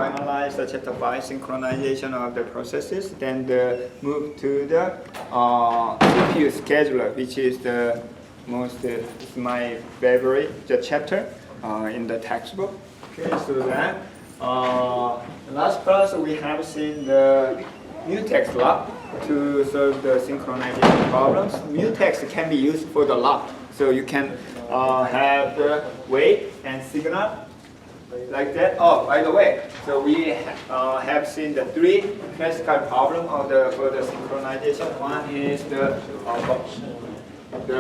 finalize the chapter 5 synchronization of the processes, then move to the CPU scheduler, which is the most it's my favorite chapter in the textbook. Okay, so then last class we have seen the mutex lock to solve the synchronization problems. Mutex can be used for the lock, so you can have the wait and signal like that. Oh, by the way, so we have seen the three classical problem of for the synchronization. One is the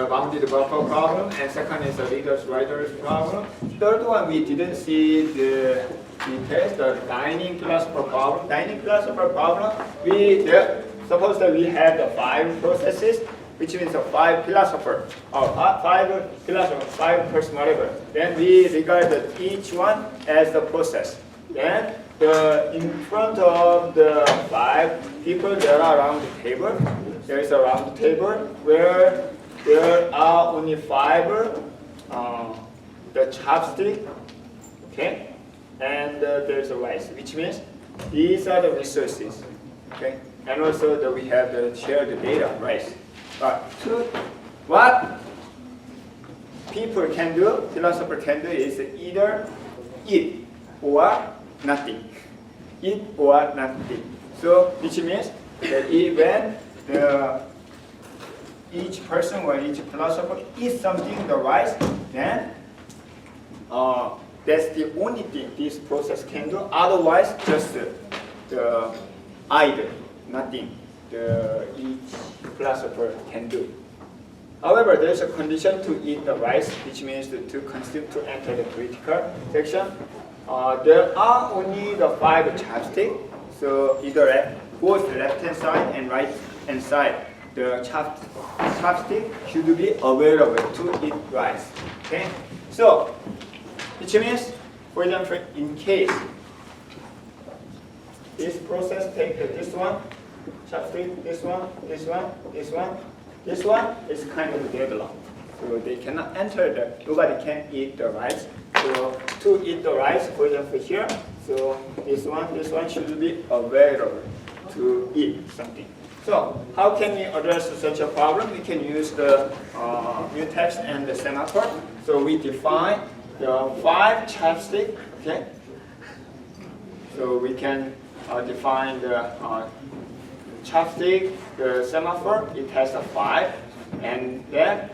bounded buffer problem, and second is the readers writers problem. Third one we didn't see the details, the dining philosopher problem. Dining philosopher problem, suppose that we have the 5 processes, which means a 5 philosopher, or 5 philosopher, 5 person, whatever. Then we regard each one as the process. Then in front of the 5 people, there are round table. There is a round table where there are only 5 the chopstick, okay, and there's a rice, which means these are the resources, okay, and also we have the shared data, rice. But what people can do, philosopher can do, is either eat or nothing. Eat or nothing. So, which means that when each person or each philosopher eats something, the rice, then that's the only thing this process can do. Otherwise, just the either, nothing. Each philosopher can do. However, there's a condition to eat the rice, which means to consume to enter the critical section. There are only the 5 chopsticks, so either both left hand side and right hand side, the chopstick should be available to eat rice. Okay, so which means, for example, in case this process take this one. Chopstick, this one, this one, this one. This one is kind of deadlocked. So they cannot enter nobody can eat the rice. So to eat the rice, for example here, so this one should be available to eat something. So how can we address such a problem? We can use the mutex and the semaphore. So we define the 5 chopsticks, okay? So we can define the chopstick, the semaphore, it has a 5, and then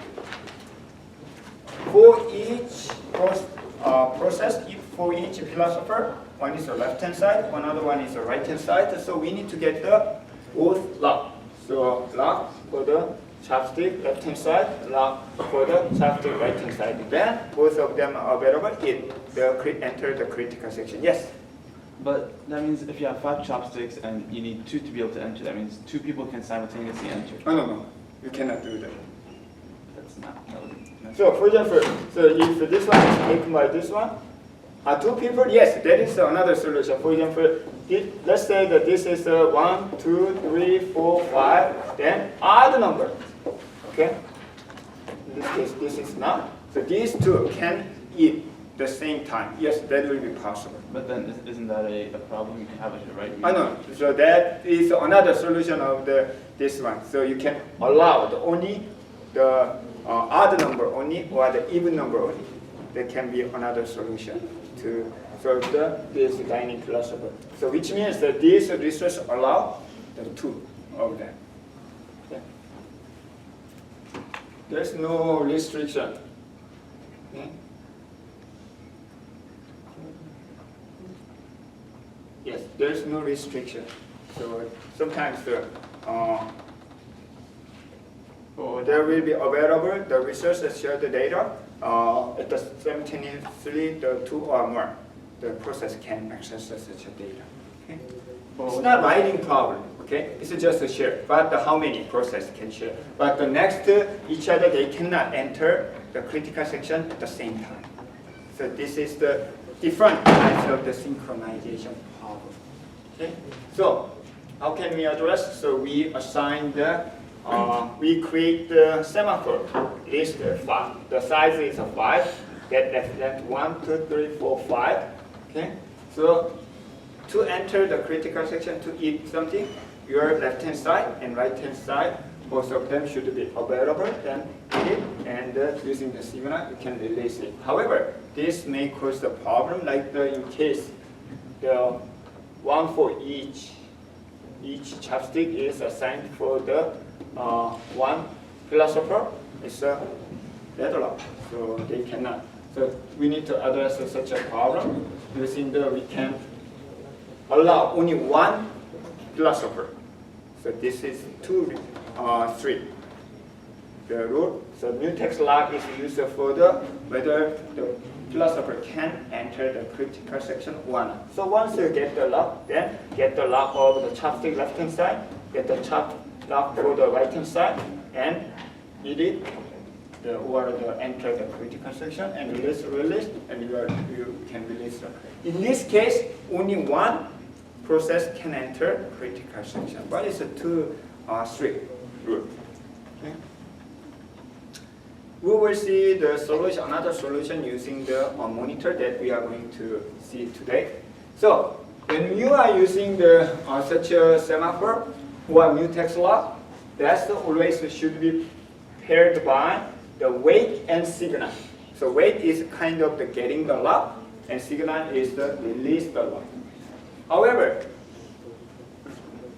for each process, for each philosopher, one is the left hand side, one other one is the right hand side, so we need to get the both lock. So lock for the chopstick left hand side, lock for the chopstick right hand side. Then both of them are available, they'll enter the critical section. Yes? But that means if you have 5 chopsticks and you need 2 to be able to enter, that means 2 people can simultaneously enter. Oh, no. You cannot do that. That's not. So, for example, so if this one is taken by this one, 2 people, yes, that is another solution. For example, let's say that this is 1, 2, 3, 4, 5, then odd number. Okay? In this case, this is not. So these 2 can eat the same time. Yes, that will be possible. But then isn't that a problem? You can have it right. I know. So that is another solution of this one. So you can allow only the odd number only or the even number only. That can be another solution to solve this dining philosopher. So which means that these resources allow the 2 of them. Okay. There's no restriction. Okay. Yes, there's no restriction. So sometimes there will be available the resources share the data at the simultaneously the 2 or more. The process can access such a data. Okay? It's not writing problem. Okay, it's just a share. But how many process can share? But the next to each other, they cannot enter the critical section at the same time. So this is the different types of the synchronization problem. Okay, so how can we address? So we assign we create the semaphore list 5. The size is 5. That 1, 2, 3, 4, 5. Okay, so to enter the critical section to eat something, your left-hand side and right-hand side, both of them should be available, then eat it, and using the signal, you can release it. However, this may cause the problem, like in case the one for each chopstick is assigned for the one philosopher. It's a deadlock, so they cannot. So we need to address such a problem using we can allow only one philosopher. So this is 2, 3. The rule. So mutex lock is used for whether the philosopher can enter the critical section 1. So once you get the lock, then get the lock of the chopstick left hand side, get the lock for the right hand side, and eat it. Or enter the critical section and release, and you can release them. In this case, only one process can enter critical section, but it's a 2, 3 rule. Okay. We will see the solution, another solution using the monitor that we are going to see today. So when you are using the such a semaphore or mutex lock, that's always should be paired by the wait and signal. So wait is kind of the getting the lock, and signal is the release the lock. However,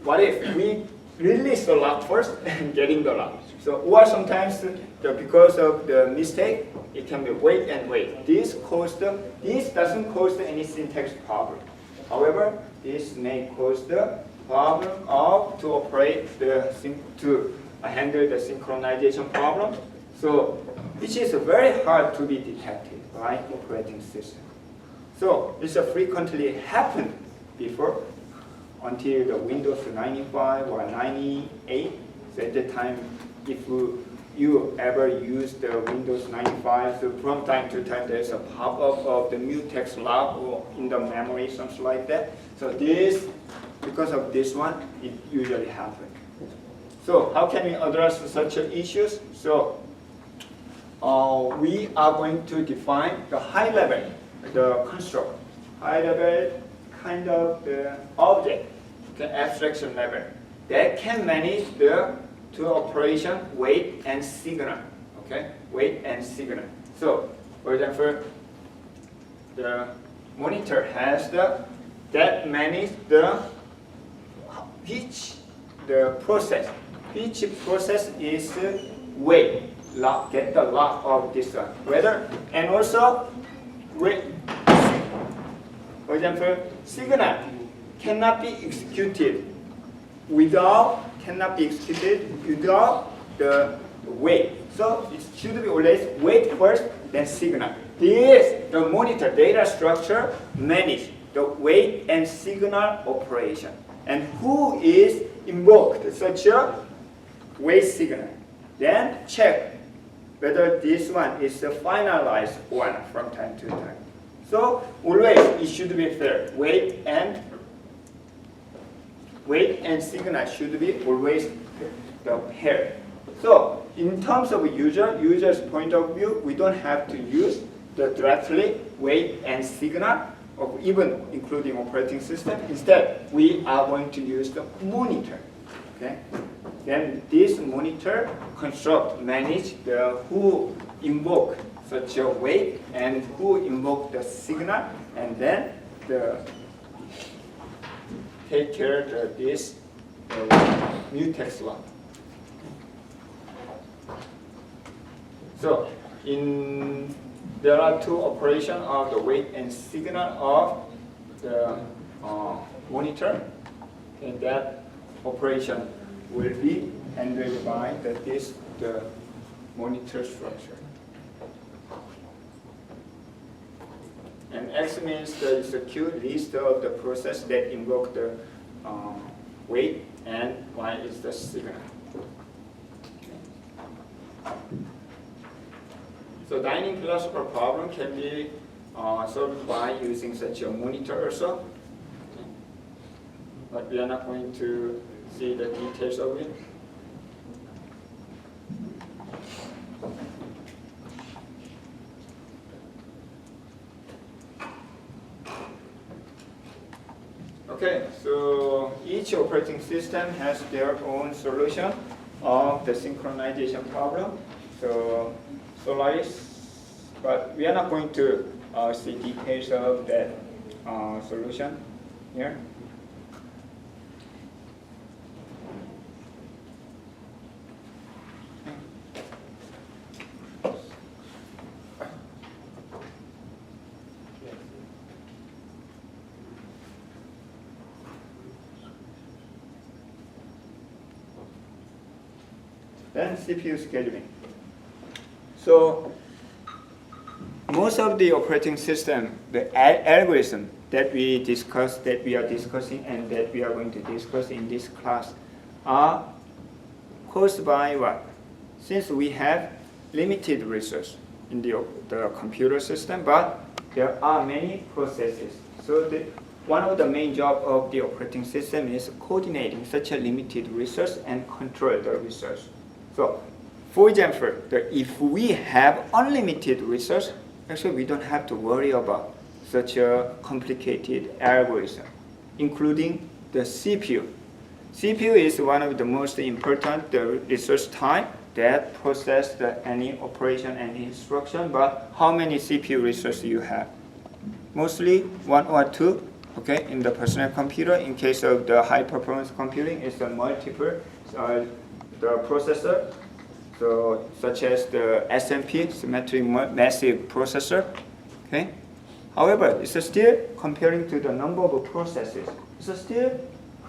what if we release the lock first and getting the lock? So or sometimes because of the mistake, it can be wait and wait. This doesn't cause any syntax problem. However, this may cause the problem of to handle the synchronization problem. So, which is very hard to be detected by operating system. So, this frequently happened before until the Windows 95 or 98. So at the time, if you ever use the Windows 95, so from time to time there's a pop-up of the mutex lock or in the memory, something like that. So this, because of this one, it usually happens. So how can we address such issues? So we are going to define the high level, the construct. High level, kind of the object, the abstraction level, that can manage the two operation, wait and signal. Okay, wait and signal. So, for example, the monitor has that manage which process is wait. Get the lock of this one. Whether and also wait. For example, signal cannot be executed without the wait. So it should be always wait first, then signal. The monitor data structure manage the wait and signal operation. And who is invoked such a wait signal? Then check whether this one is the finalized one from time to time. So always it should be fair. Wait and signal should be always the pair. So in terms of user's point of view, we don't have to use the directly wait and signal, or even including operating system. Instead, we are going to use the monitor. Okay. Then this monitor construct manage who invoke such a wait and who invoke the signal, and then take care of this mutex lock. So there are two operations of the wait and signal of the monitor, and that operation will be handled by the monitor structure. And X means it's a queue list of the process that invoke the wait, and Y is the signal. So dining philosopher problem can be solved by using such a monitor also. But we are not going to see the details of it. Okay, so each operating system has their own solution of the synchronization problem. So Solaris, but we are not going to see details of that solution here. Then CPU scheduling. So most of the operating system, the algorithm that we are discussing and that we are going to discuss in this class are caused by what? Since we have limited resource in the computer system, but there are many processes. So one of the main job of the operating system is coordinating such a limited resource and control the resource. So, for example, if we have unlimited resource, actually we don't have to worry about such a complicated algorithm, including the CPU. CPU is one of the most important resource type that process any operation, any instruction, but how many CPU resources you have? Mostly 1 or 2, okay, in the personal computer. In case of the high performance computing, it's a multiple. The processor, so such as the SMP, symmetric massive processor. Okay. However, it's still comparing to the number of processes. It's still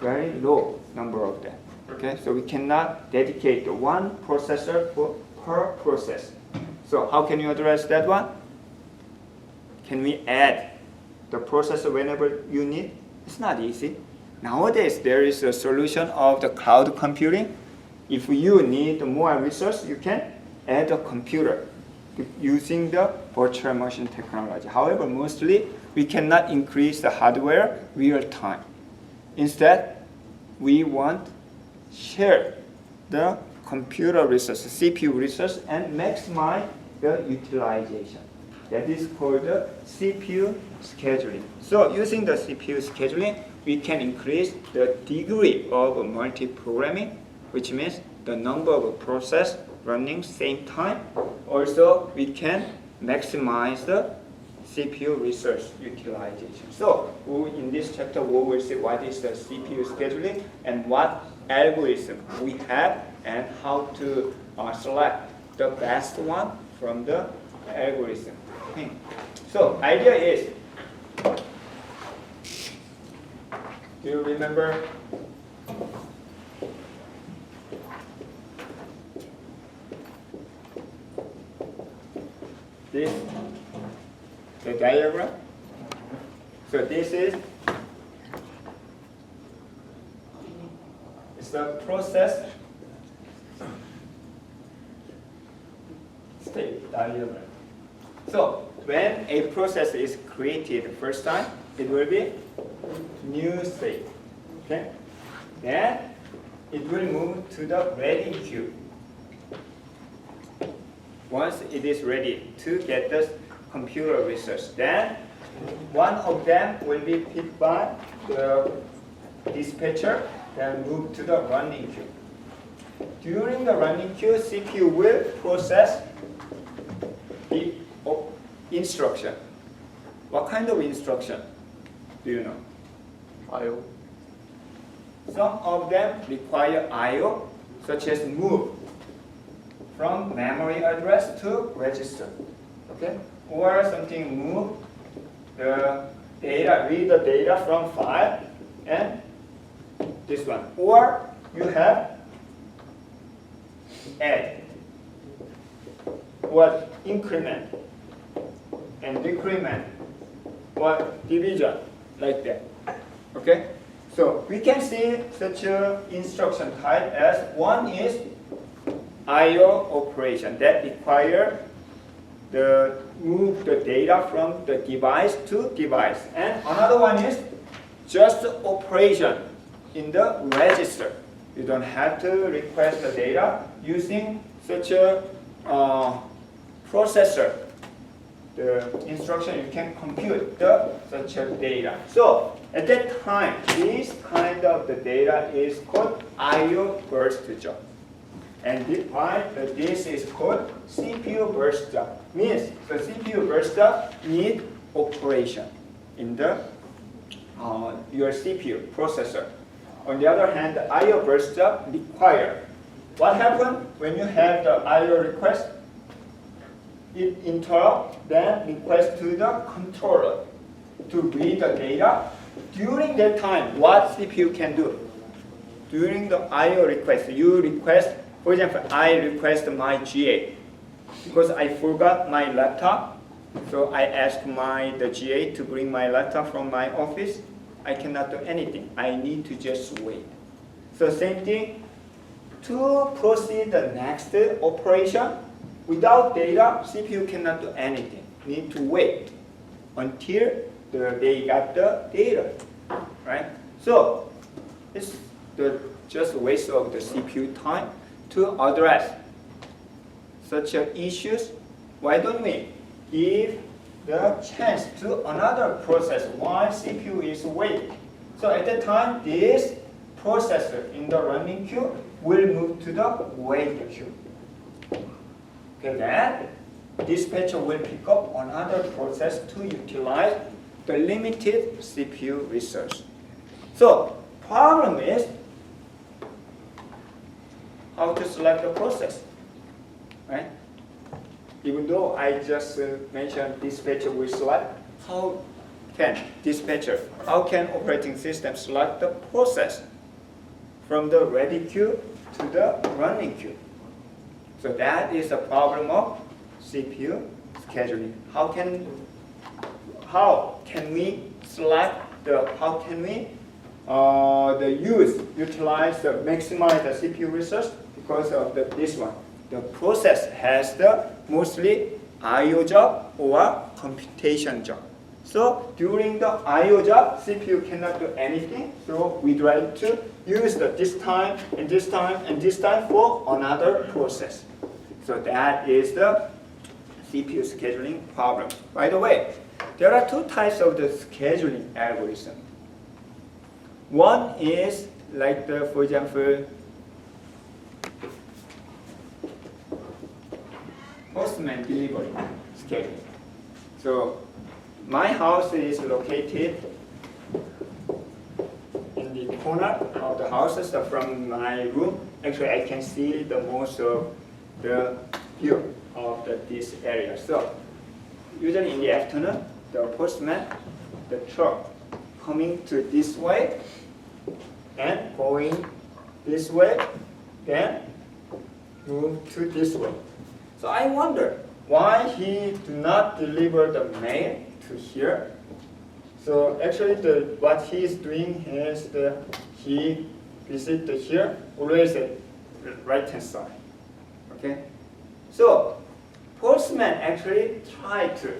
very low number of them. Okay. So we cannot dedicate one processor per process. So how can you address that one? Can we add the processor whenever you need? It's not easy. Nowadays, there is a solution of the cloud computing. If you need more resource, you can add a computer using the virtual machine technology. However, mostly we cannot increase the hardware real time. Instead, we want share the computer resource, CPU resource, and maximize the utilization. That is called the CPU scheduling. So using the CPU scheduling, we can increase the degree of multi-programming, which means the number of process running same time. Also, we can maximize the CPU resource utilization. So in this chapter, we will see what is the CPU scheduling and what algorithm we have and how to select the best one from the algorithm. So idea is, do you remember? This, the diagram. So this is it's the process state diagram. So when a process is created first time, it will be new state. Okay? Then it will move to the ready queue. Once it is ready to get the computer resource, then one of them will be picked by the dispatcher, then move to the running queue. During the running queue, CPU will process the instruction. What kind of instruction? Do you know? I/O. Some of them require I/O, such as move from memory address to register, okay? Or something move the data, read the data from file, and this one. Or you have add, what increment, and decrement, what division, like that, okay? So we can see such a instruction type as one is I/O operation that require the move the data from the device to device, and another one is just operation in the register. You don't have to request the data using such a processor the instruction, you can compute the such a data. So at that time, this kind of the data is called I/O burst job. And this is called CPU burst job. Means the CPU burst job need operation in the your CPU processor. On the other hand, the I/O burst job require. What happens when you have the I/O request? It interrupt, then request to the controller to read the data. During that time, what CPU can do? During the I/O request, you request, for example, I request my GA because I forgot my laptop. So I ask the GA to bring my laptop from my office. I cannot do anything. I need to just wait. So same thing, to proceed the next operation, without data, CPU cannot do anything. Need to wait until they got the data, right? So it's just a waste of the CPU time to address such issues. Why don't we give the chance to another process while CPU is waiting? So at that time, this processor in the running queue will move to the wait queue. Okay, then dispatcher will pick up another process to utilize the limited CPU resource. So problem is how to select the process, right? Even though I just mentioned dispatcher will select, how can operating system select the process from the ready queue to the running queue? So that is the problem of CPU scheduling. How can we select maximize the CPU resource? Because of this one. The process has the mostly I/O job or computation job. So during the I/O job, CPU cannot do anything. So we try to use this time and this time and this time for another process. So that is the CPU scheduling problem. By the way, there are two types of the scheduling algorithm. One is like for example, postman delivery schedule. So my house is located in the corner of the houses. So from my room, actually I can see the most of the view of this area. So usually in the afternoon, the postman, the truck coming to this way and going this way, then move to this way. So I wonder why he do not deliver the mail to here. So actually what he is doing is he visit here always at the right hand side. Okay? So postman actually try to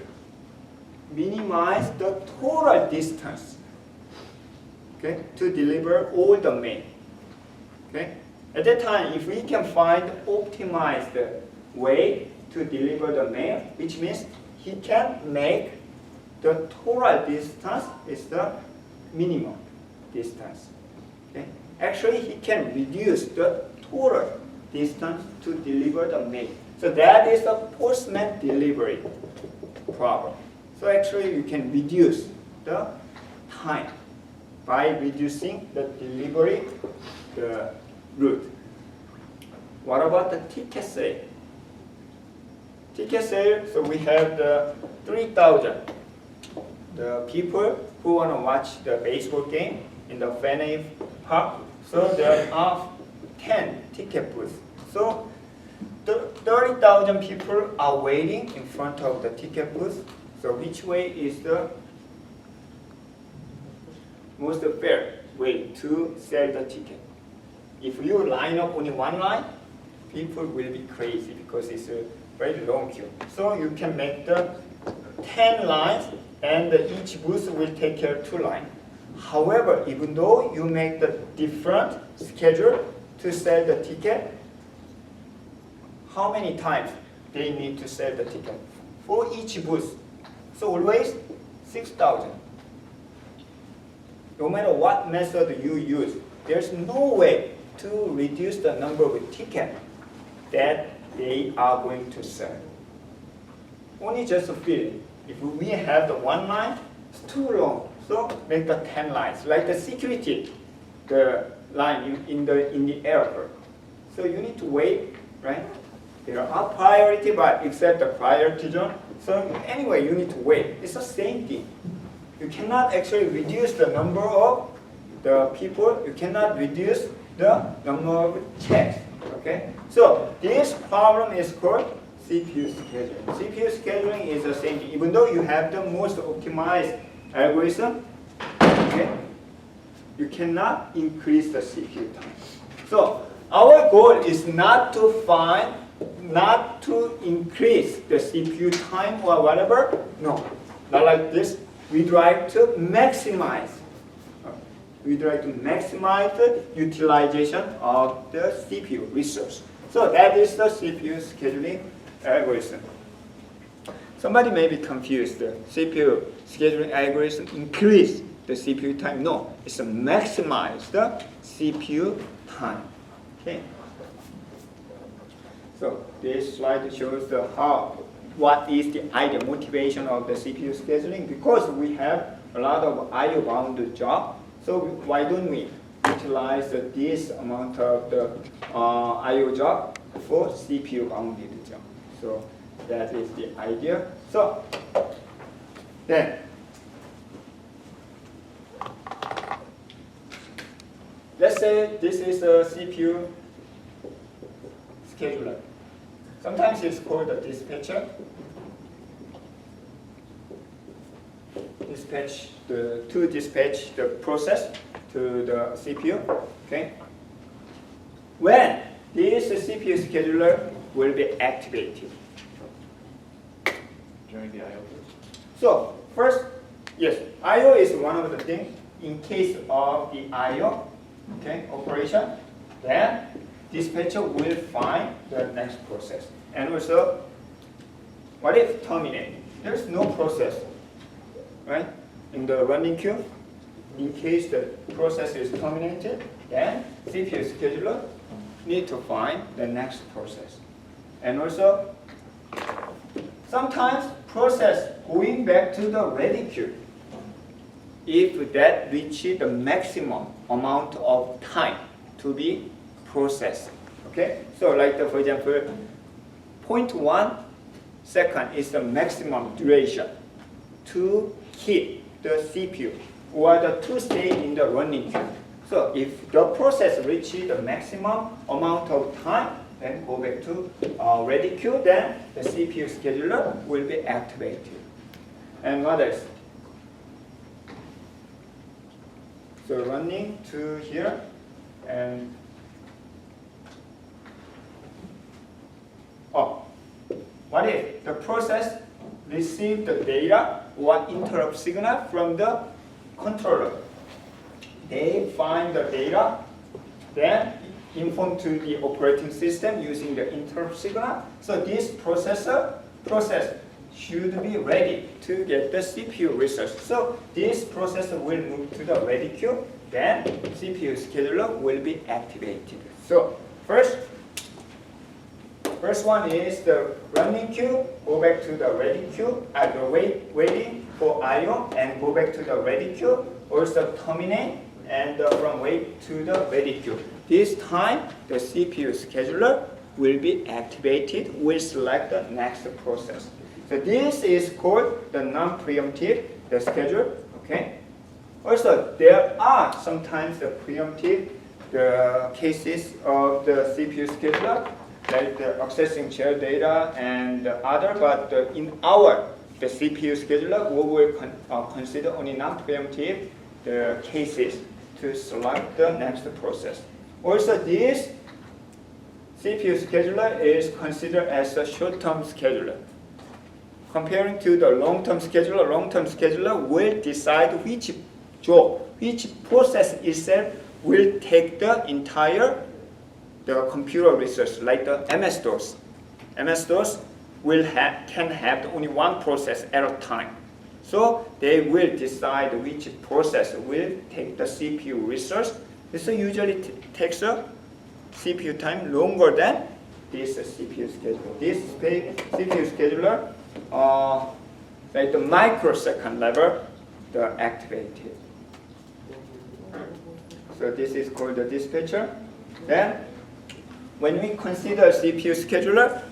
minimize the total distance, okay, to deliver all the mail. Okay? At that time, if we can find optimized way to deliver the mail, which means he can make the total distance is the minimum distance. Okay? Actually, he can reduce the total distance to deliver the mail. So that is the postman delivery problem. So actually, you can reduce the time by reducing the delivery the route. What about the ticket sale? Ticket sale, so we have the 3,000. The people who want to watch the baseball game in the Fenway Park, so there are 10 ticket booths. So 30,000 people are waiting in front of the ticket booth. So which way is the most fair way to sell the ticket? If you line up only one line, people will be crazy because it's a very long queue. So you can make the 10 lines and each booth will take care of 2 lines. However, even though you make the different schedule to sell the ticket, how many times they need to sell the ticket? For each booth, So always 6,000. No matter what method you use, there's no way to reduce the number of tickets that they are going to sell. Only just a feeling. If we have the one line, it's too long. So make the 10 lines, like the security, the line in the airport. So you need to wait, right? There are priority, but except the priority zone. So anyway, you need to wait. It's the same thing. You cannot actually reduce the number of the people. You cannot reduce the number of checks. Okay. So this problem is called CPU scheduling. CPU scheduling is the same thing. Even though you have the most optimized algorithm, okay, you cannot increase the CPU time. So our goal is not to increase the CPU time or whatever. No, not like this. We try to maximize. We try to maximize the utilization of the CPU resource. So that is the CPU scheduling algorithm. Somebody may be confused. The CPU scheduling algorithm increase the CPU time. No, it's to maximize the CPU time. Okay. So this slide shows the what is the ideal motivation of the CPU scheduling, because we have a lot of I/O bound job. So why don't we utilize this amount of the I/O job for CPU bounded job? So that is the idea. So then let's say this is a CPU scheduler. Sometimes it's called a dispatcher. To dispatch the process to the CPU. Okay. When this CPU scheduler will be activated? During the I/O. So first, yes, I/O is one of the things. In case of the I/O, okay, operation, then dispatcher will find the next process. And also, what if terminate? There's no process, right? In the running queue, in case the process is terminated, then CPU scheduler need to find the next process. And also, sometimes process going back to the ready queue, if that reaches the maximum amount of time to be processed. Okay? So like for example, 0.1 second is the maximum duration to hit the CPU or to stay in the running queue. So if the process reaches the maximum amount of time, then go back to ready queue, then the CPU scheduler will be activated. And what else? So running to here, and what if the process receive the data or interrupt signal from the controller? They find the data, then inform to the operating system using the interrupt signal. So this process should be ready to get the CPU resource. So this processor will move to the ready queue, then CPU scheduler will be activated. So first one is the running queue, go back to the ready queue, waiting for I/O and go back to the ready queue, also terminate and from wait to the ready queue. This time the CPU scheduler will be activated, will select the next process. So this is called the non-preemptive, the schedule. Okay. Also, there are sometimes the preemptive cases of the CPU scheduler, like the accessing share data and other. But in the CPU scheduler, we will consider only non-preemptive cases to select the next process. Also, this CPU scheduler is considered as a short-term scheduler. Comparing to the long-term scheduler will decide which job, which process itself will take the entire computer resource, like the MS-DOS. MS-DOS can have only one process at a time. So they will decide which process will take the CPU resource. This usually takes a CPU time longer than this CPU scheduler. This CPU scheduler, like the microsecond level, the activated. So this is called the dispatcher. Then, when we consider CPU scheduler,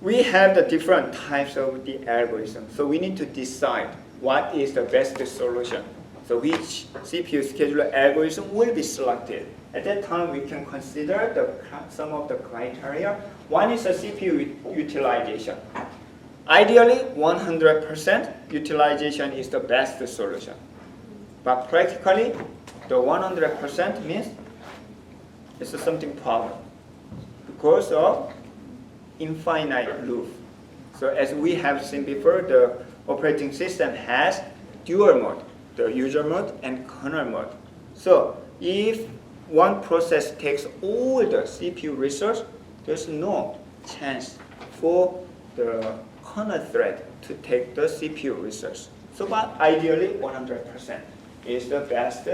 we have the different types of the algorithm. So we need to decide what is the best solution. So which CPU scheduler algorithm will be selected. At that time, we can consider some of the criteria. One is the CPU utilization. Ideally, 100% utilization is the best solution. But practically, the 100% means it's something problem because of infinite loop. So as we have seen before, the operating system has dual mode, the user mode and kernel mode. So if one process takes all the CPU resource, there's no chance for the kernel thread to take the CPU resource. So but ideally 100% is the best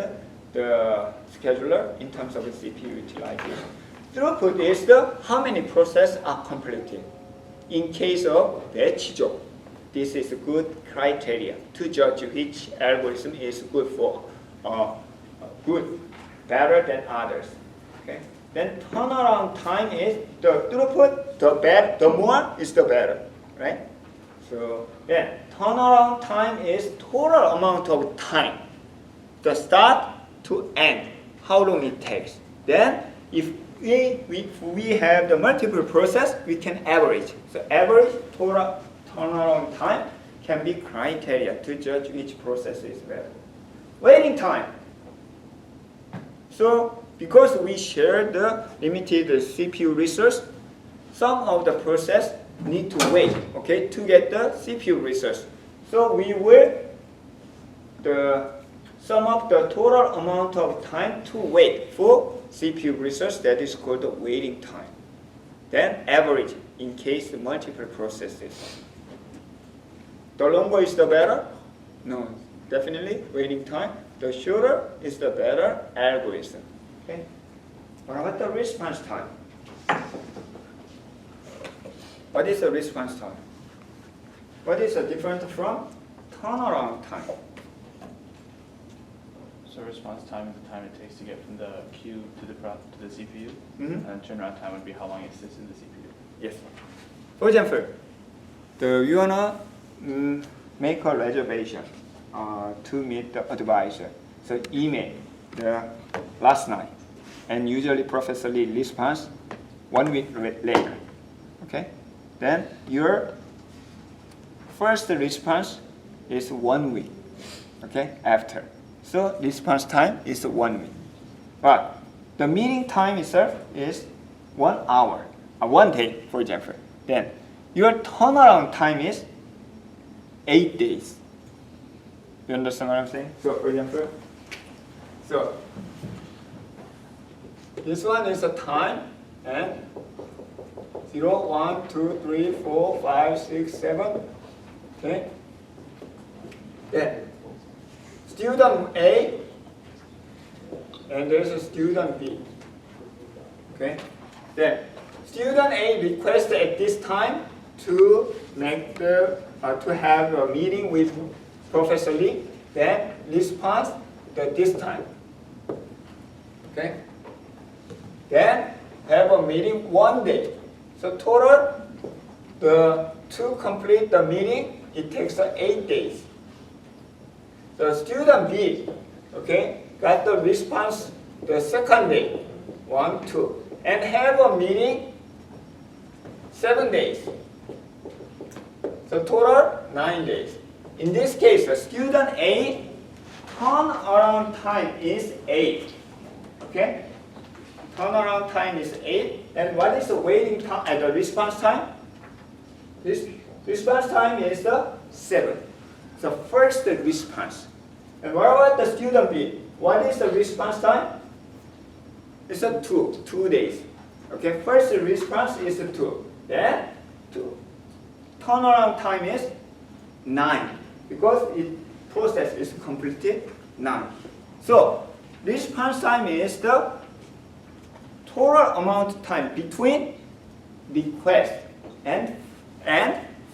the scheduler in terms of the CPU utilization. Throughput is the how many processes are completed. In case of batch job, this is a good criteria to judge which algorithm is good for better than others. Okay. Then turnaround time is the throughput, the more is the better, right? So then turnaround time is total amount of time, the start to end, how long it takes. Then if we have the multiple process, we can average. So average total turnaround time can be criteria to judge which process is better. Waiting time. So because we share the limited CPU resource, some of the process need to wait, okay, to get the CPU resource. So we will sum up the total amount of time to wait for CPU resource, that is called the waiting time. Then average in case multiple processes. The longer is the better? No, definitely waiting time. The shorter is the better algorithm. Okay. What about the response time? What is the response time? What is the difference from turnaround time? So response time is the time it takes to get from the queue to the CPU, Mm-hmm. and turnaround time would be how long it sits in the CPU. Yes. For example, you wanna make a reservation to meet the advisor. So email the last night, and usually Professor Lee responds 1 week later. Okay. Then your first response is 1 week. Okay. After. So response time is 1 week. But the meeting time itself is 1 hour, 1 day, for example. Then your turnaround time is 8 days. You understand what I'm saying? So for example, so this one is a time and 0, 1, 2, 3, 4, 5, 6, 7. Okay. Then student A and there's a student B. Okay. Then student A requests at this time to make to have a meeting with Professor Lee. Then response this time. Okay. Then have a meeting 1 day. So total, to complete the meeting, it takes 8 days. So student B, okay, got the response the second day, 1, 2, and have a meeting 7 days. So total 9 days. In this case, the student A turnaround time is 8. Okay, turnaround time is 8. And what is the waiting time and the response time? This response time is the 7. So first the response. And what about the student B? What is the response time? It's a 2 days. Okay, first the response is a 2. Then 2. Turnaround time is 9. because its process is completed now. So response time is the total amount of time between request and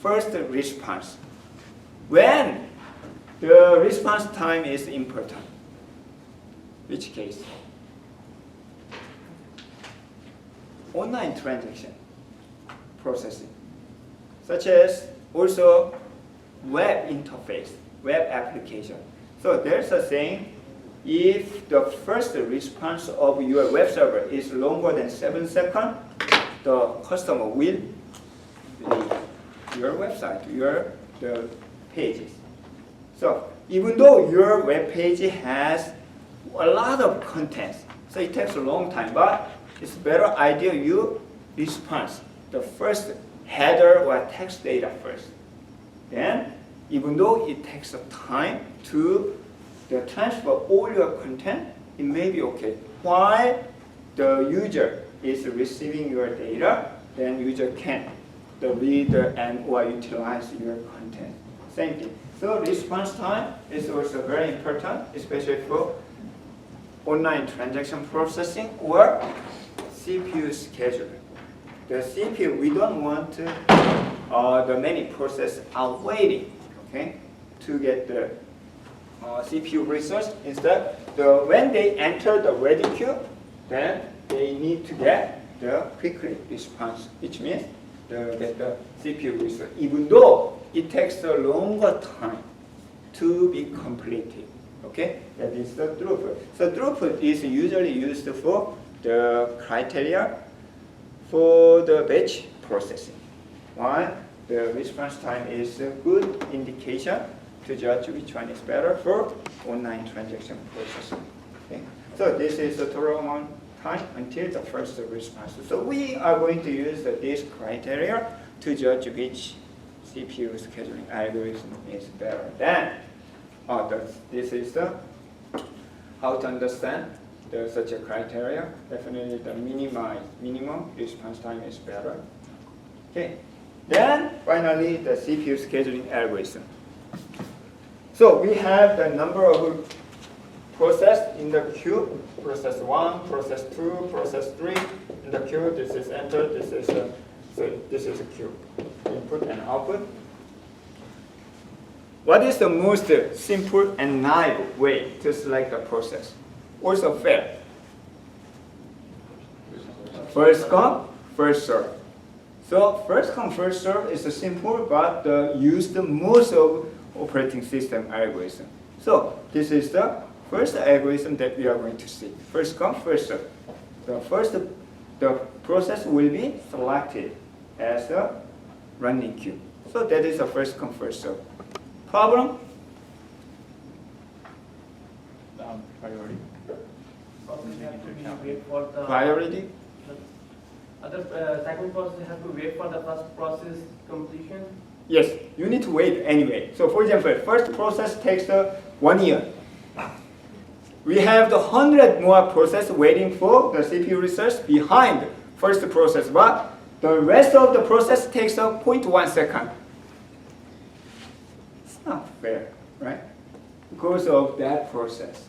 first response. When the response time is important, which case? Online transaction processing, such as also web interface, web application. So there's a saying, if the first response of your web server is longer than 7 seconds, the customer will leave your website, the pages. So even though your web page has a lot of contents, so it takes a long time, but it's better idea you respond the first header or text data first. Then, even though it takes a time to transfer all your content, it may be okay. While the user is receiving your data, then user can read and or utilize your content. Same thing. So response time is also very important, especially for online transaction processing or CPU scheduling. The CPU, we don't want the many process are waiting, okay, to get the CPU resource. Instead, when they enter the ready queue, then they need to get the quickly response, which means they get the CPU resource, even though it takes a longer time to be completed. Okay, that is the throughput. So throughput is usually used for the criteria for the batch processing. While the response time is a good indication to judge which one is better for online transaction processing. Okay? So this is the total amount of time until the first response. So we are going to use this criteria to judge which CPU scheduling algorithm is better than others. This is the how to understand such a criteria. Definitely the minimum response time is better. Okay. Then finally the CPU scheduling algorithm. So we have the number of process in the queue, process 1, process 2, process 3 in the queue. This is enter, this is a queue. Input and output. What is the most simple and naive way to select a process? Also fair. First come, first serve. So first come, first serve is simple, but used most of operating system algorithm. So this is the first algorithm that we are going to see. First come, first serve. The process will be selected as a running queue. So that is the first come, first serve. Problem? Priority. Wait for the Priority? other second process have to wait for the first process completion. Yes, you need to wait anyway. So for example, first process takes 1 year. We have the 100 more process waiting for the CPU resource behind first process, but the rest of the process takes 0.1 second. It's not fair, right? Because of that process.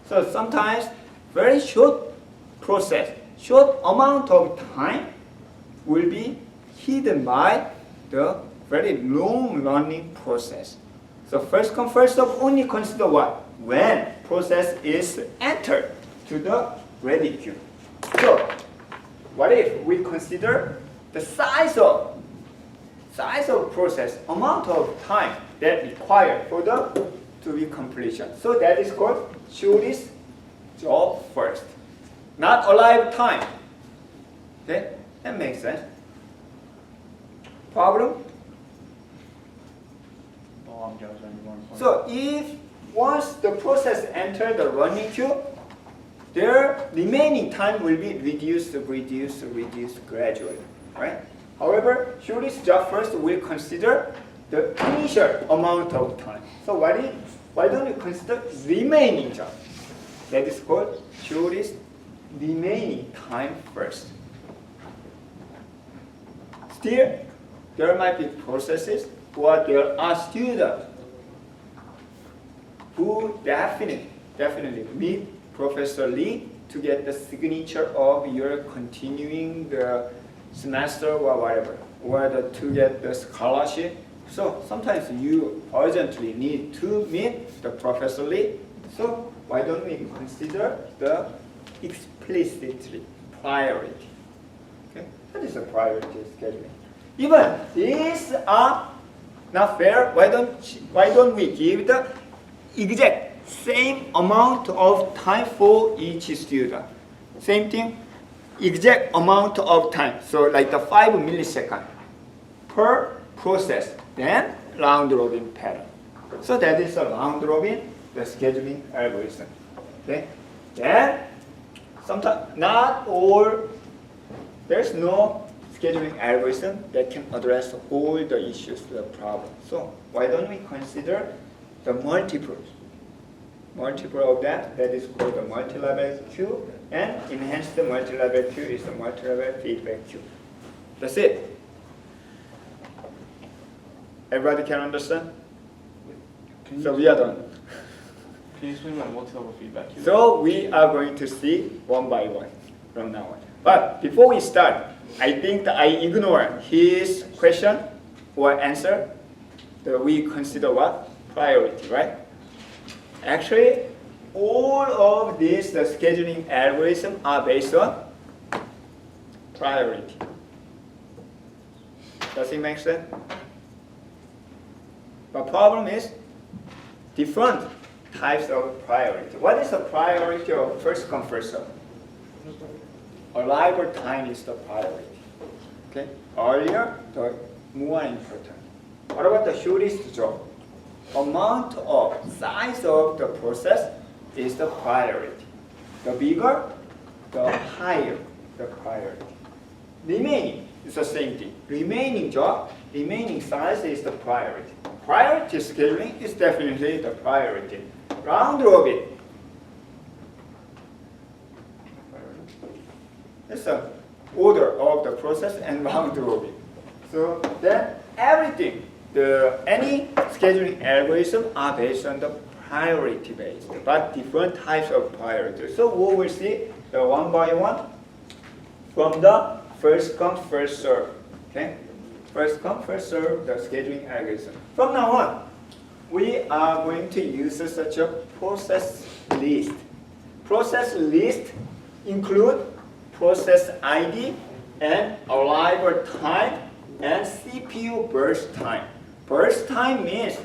So sometimes very short process, short amount of time will be hidden by the very long running process. So first come, first serve only consider what? When process is entered to the ready queue. So what if we consider the size of process, amount of time that required for to be completion. So that is called shortest job first, not alive time. Okay, that makes sense. Problem? So if once the process enter the running queue, their remaining time will be reduced gradually, right? However, shortest job first will consider the initial amount of time. So why don't you consider remaining job? That is called shortest remaining time first. Still, there might be processes or there are students who definitely meet Professor Lee to get the signature of your continuing the semester or whatever, or to get the scholarship. So sometimes you urgently need to meet the Professor Lee. So why don't we consider the explicitly priority? Okay, that is a priority scheduling. Even these are not fair. Why don't we give the exact same amount of time for each student? Same thing, exact amount of time. So like the 5 milliseconds per process, then round robin pattern. So that is a round robin, the scheduling algorithm. Okay, then sometimes not all. There's no scheduling algorithm that can address all the issues, the problem. So why don't we consider the multiples? Multiple of that is called the multi-level queue, and enhance the multi-level queue is the multi-level feedback queue. That's it. Everybody can understand? So we are done. Can you explain what multi-level feedback is? So we are going to see one by one from now on. But before we start, I think that I ignore his question or answer. That we consider what? Priority, right? Actually, all of these the scheduling algorithms are based on priority. Does it make sense? The problem is different types of priority. What is the priority of first come, first serve? Arrival time is the priority. Okay? Earlier, the more important. What about the shortest job? Amount of size of the process is the priority. The bigger, the higher the priority. Remaining is the same thing. Remaining job, remaining size is the priority. Priority scheduling is definitely the priority. Round robin. It's the order of the process and round robin. So then everything, any scheduling algorithm are based on the priority based, but different types of priority. So we will see the one by one from the first come, first serve. Okay? First come, first serve the scheduling algorithm. From now on, we are going to use such a process list. Process list include process ID and arrival time and CPU burst time. Burst time means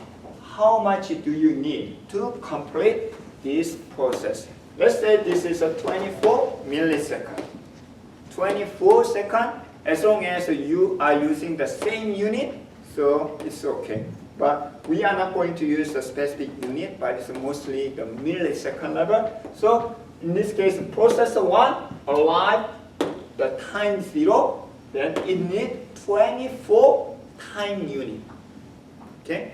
how much do you need to complete this process. Let's say this is a 24 millisecond. 24 seconds, as long as you are using the same unit, so it's okay. But we are not going to use a specific unit, but it's mostly the millisecond level. So in this case, process 1 arrive the time 0, then it needs 24 time unit. Okay?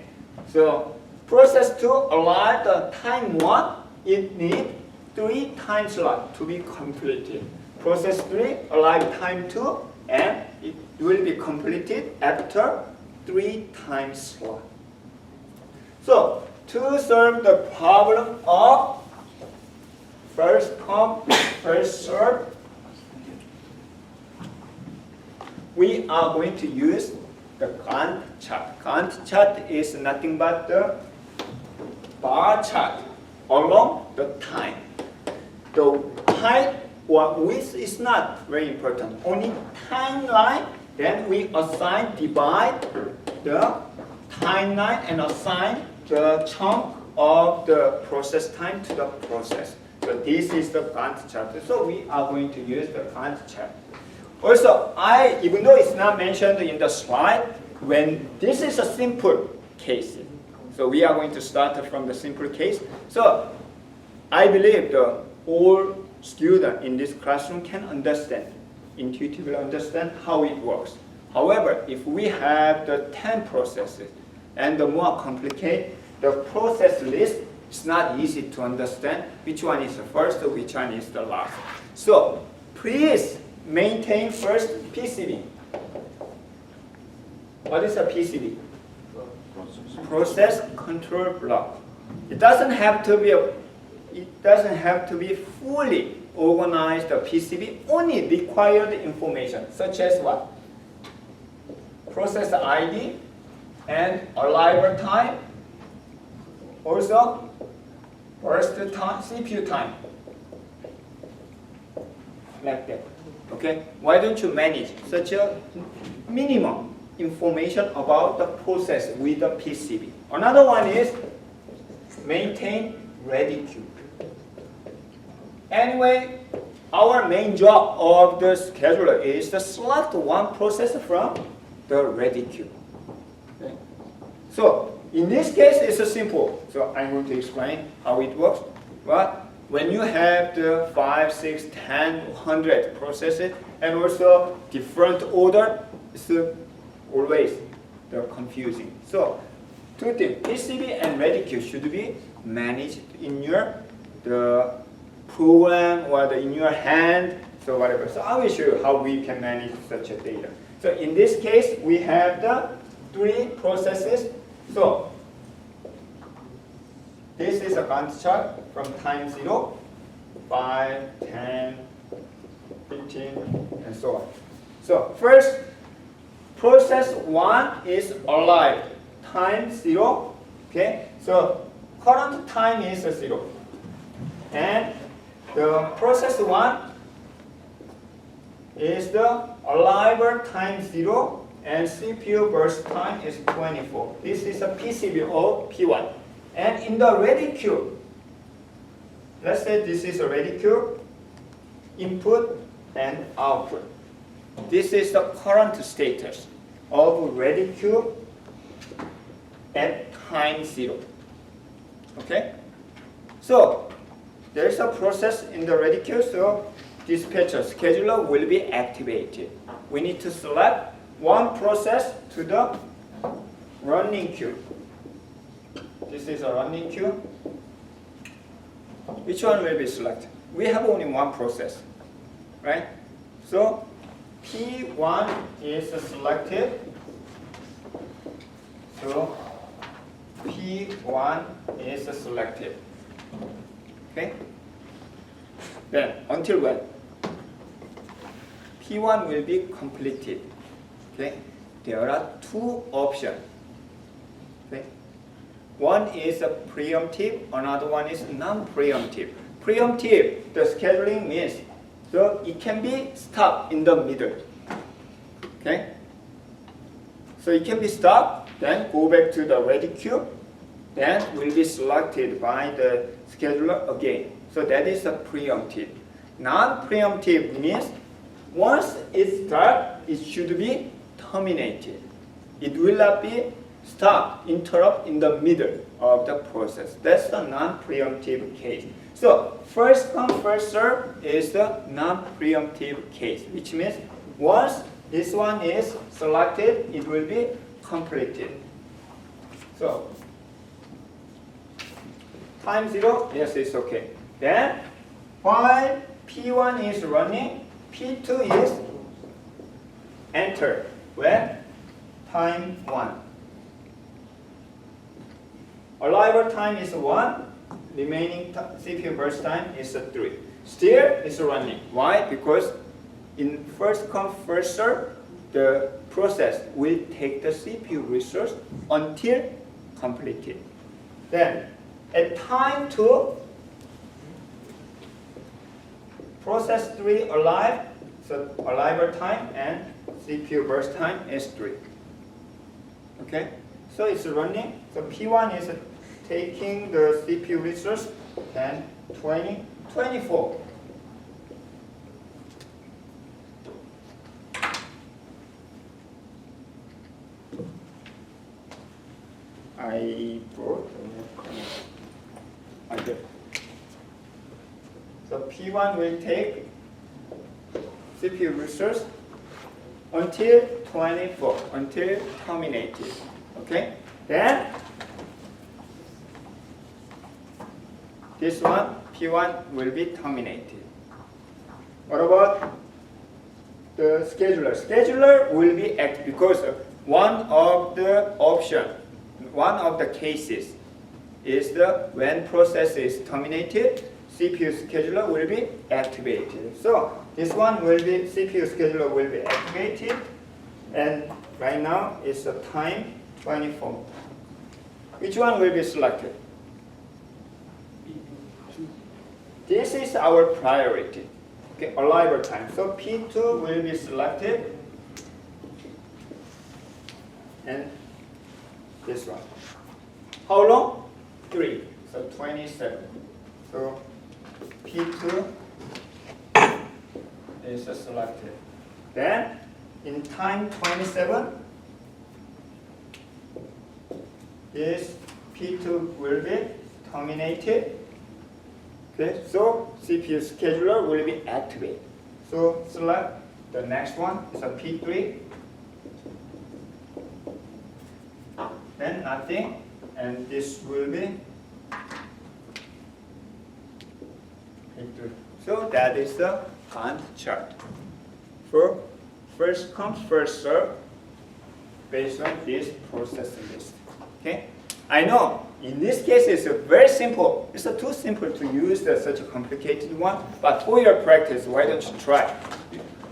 So process 2 arrive the time 1, it needs 3 time slot to be completed. Process 3 arrive time 2, and it will be completed after 3 time slot. So to solve the problem of first come, first serve, we are going to use the Gantt chart. Gantt chart is nothing but the bar chart along the time. The height or width is not very important. Only timeline, then we divide the timeline and assign the chunk of the process time to the process. So this is the Gantt chart. So we are going to use the Gantt chart. Also, even though it's not mentioned in the slide, when this is a simple case, so we are going to start from the simple case. So I believe all students in this classroom can intuitively understand how it works. However, if we have the 10 processes and the more complicated, the process list is not easy to understand which one is the first, which one is the last. So please maintain first PCB. What is a PCB? Process control block. It doesn't have to be fully organized PCB, only required information, such as what? Process ID and arrival time, also burst time, CPU time, like that. Okay? Why don't you manage such a minimum information about the process with the PCB? Another one is maintain ready queue. Anyway, our main job of the scheduler is to select one process from the ready queue. Okay? So in this case, it's simple. So I'm going to explain how it works. But when you have the 5, 6, 10, 100 processes and also different order, it's always confusing. So two things, PCB and ready queue should be managed in your program or in your hand, so whatever. So I will show you how we can manage such a data. So in this case, we have the 3 processes. So this is a Gantt chart from time 0, 5, 10, 15, and so on. So first, process 1 is alive, time 0. Okay, so current time is 0. And the process 1 is the arrival time 0 and CPU burst time is 24. This is a PCB of P1. And in the ready queue, let's say this is a ready queue, input and output. This is the current status of ready queue at time 0. Okay? So there is a process in the ready queue, so dispatcher scheduler will be activated. We need to select one process to the running queue. This is a running queue. Which one will be selected? We have only one process, right? So P1 is selected. So P1 is selected. Okay? Then until when? P1 will be completed. Okay? There are 2 options. Okay? One is a preemptive, another one is non-preemptive. Preemptive, the scheduling means so it can be stopped in the middle. Okay? So it can be stopped, then go back to the ready queue, then will be selected by the scheduler again. So that is a preemptive. Non-preemptive means once it starts, it should be terminated. It will not be stopped, interrupt in the middle of the process. That's the non-preemptive case. So first come, first serve is the non-preemptive case, which means once this one is selected, it will be completed. So time 0, yes, it's okay. Then while P1 is running, P2 is entered when time 1. Arrival time is 1, remaining CPU burst time is 3. Still it's running. Why? Because in first come, first serve, the process will take the CPU resource until completed. Then at time 2, process 3 alive, so arrival time and CPU burst time is 3. Okay? So it's running. So P1 is taking the CPU resource and 20, 24. I brought okay. So P1 will take CPU resource until 24, until terminated. Okay? Then this one, P1, will be terminated. What about the scheduler? Scheduler will be active because one of the option, one of the cases is the when process is terminated, CPU scheduler will be activated. So this one will be CPU scheduler will be activated, and right now it's the time 24. Which one will be selected? This is our priority. Okay, arrival time. So P2 will be selected, and this one. How long? 3. So 27. So P2 is selected. Then in time 27, this P2 will be terminated. Okay, so CPU scheduler will be activated. So select the next one is a P3. Then nothing, and this will be P3. So that is the Gantt chart. For first comes, first served based on this processing list. Okay, I know in this case it's very simple. It's too simple to use such a complicated one. But for your practice, why don't you try?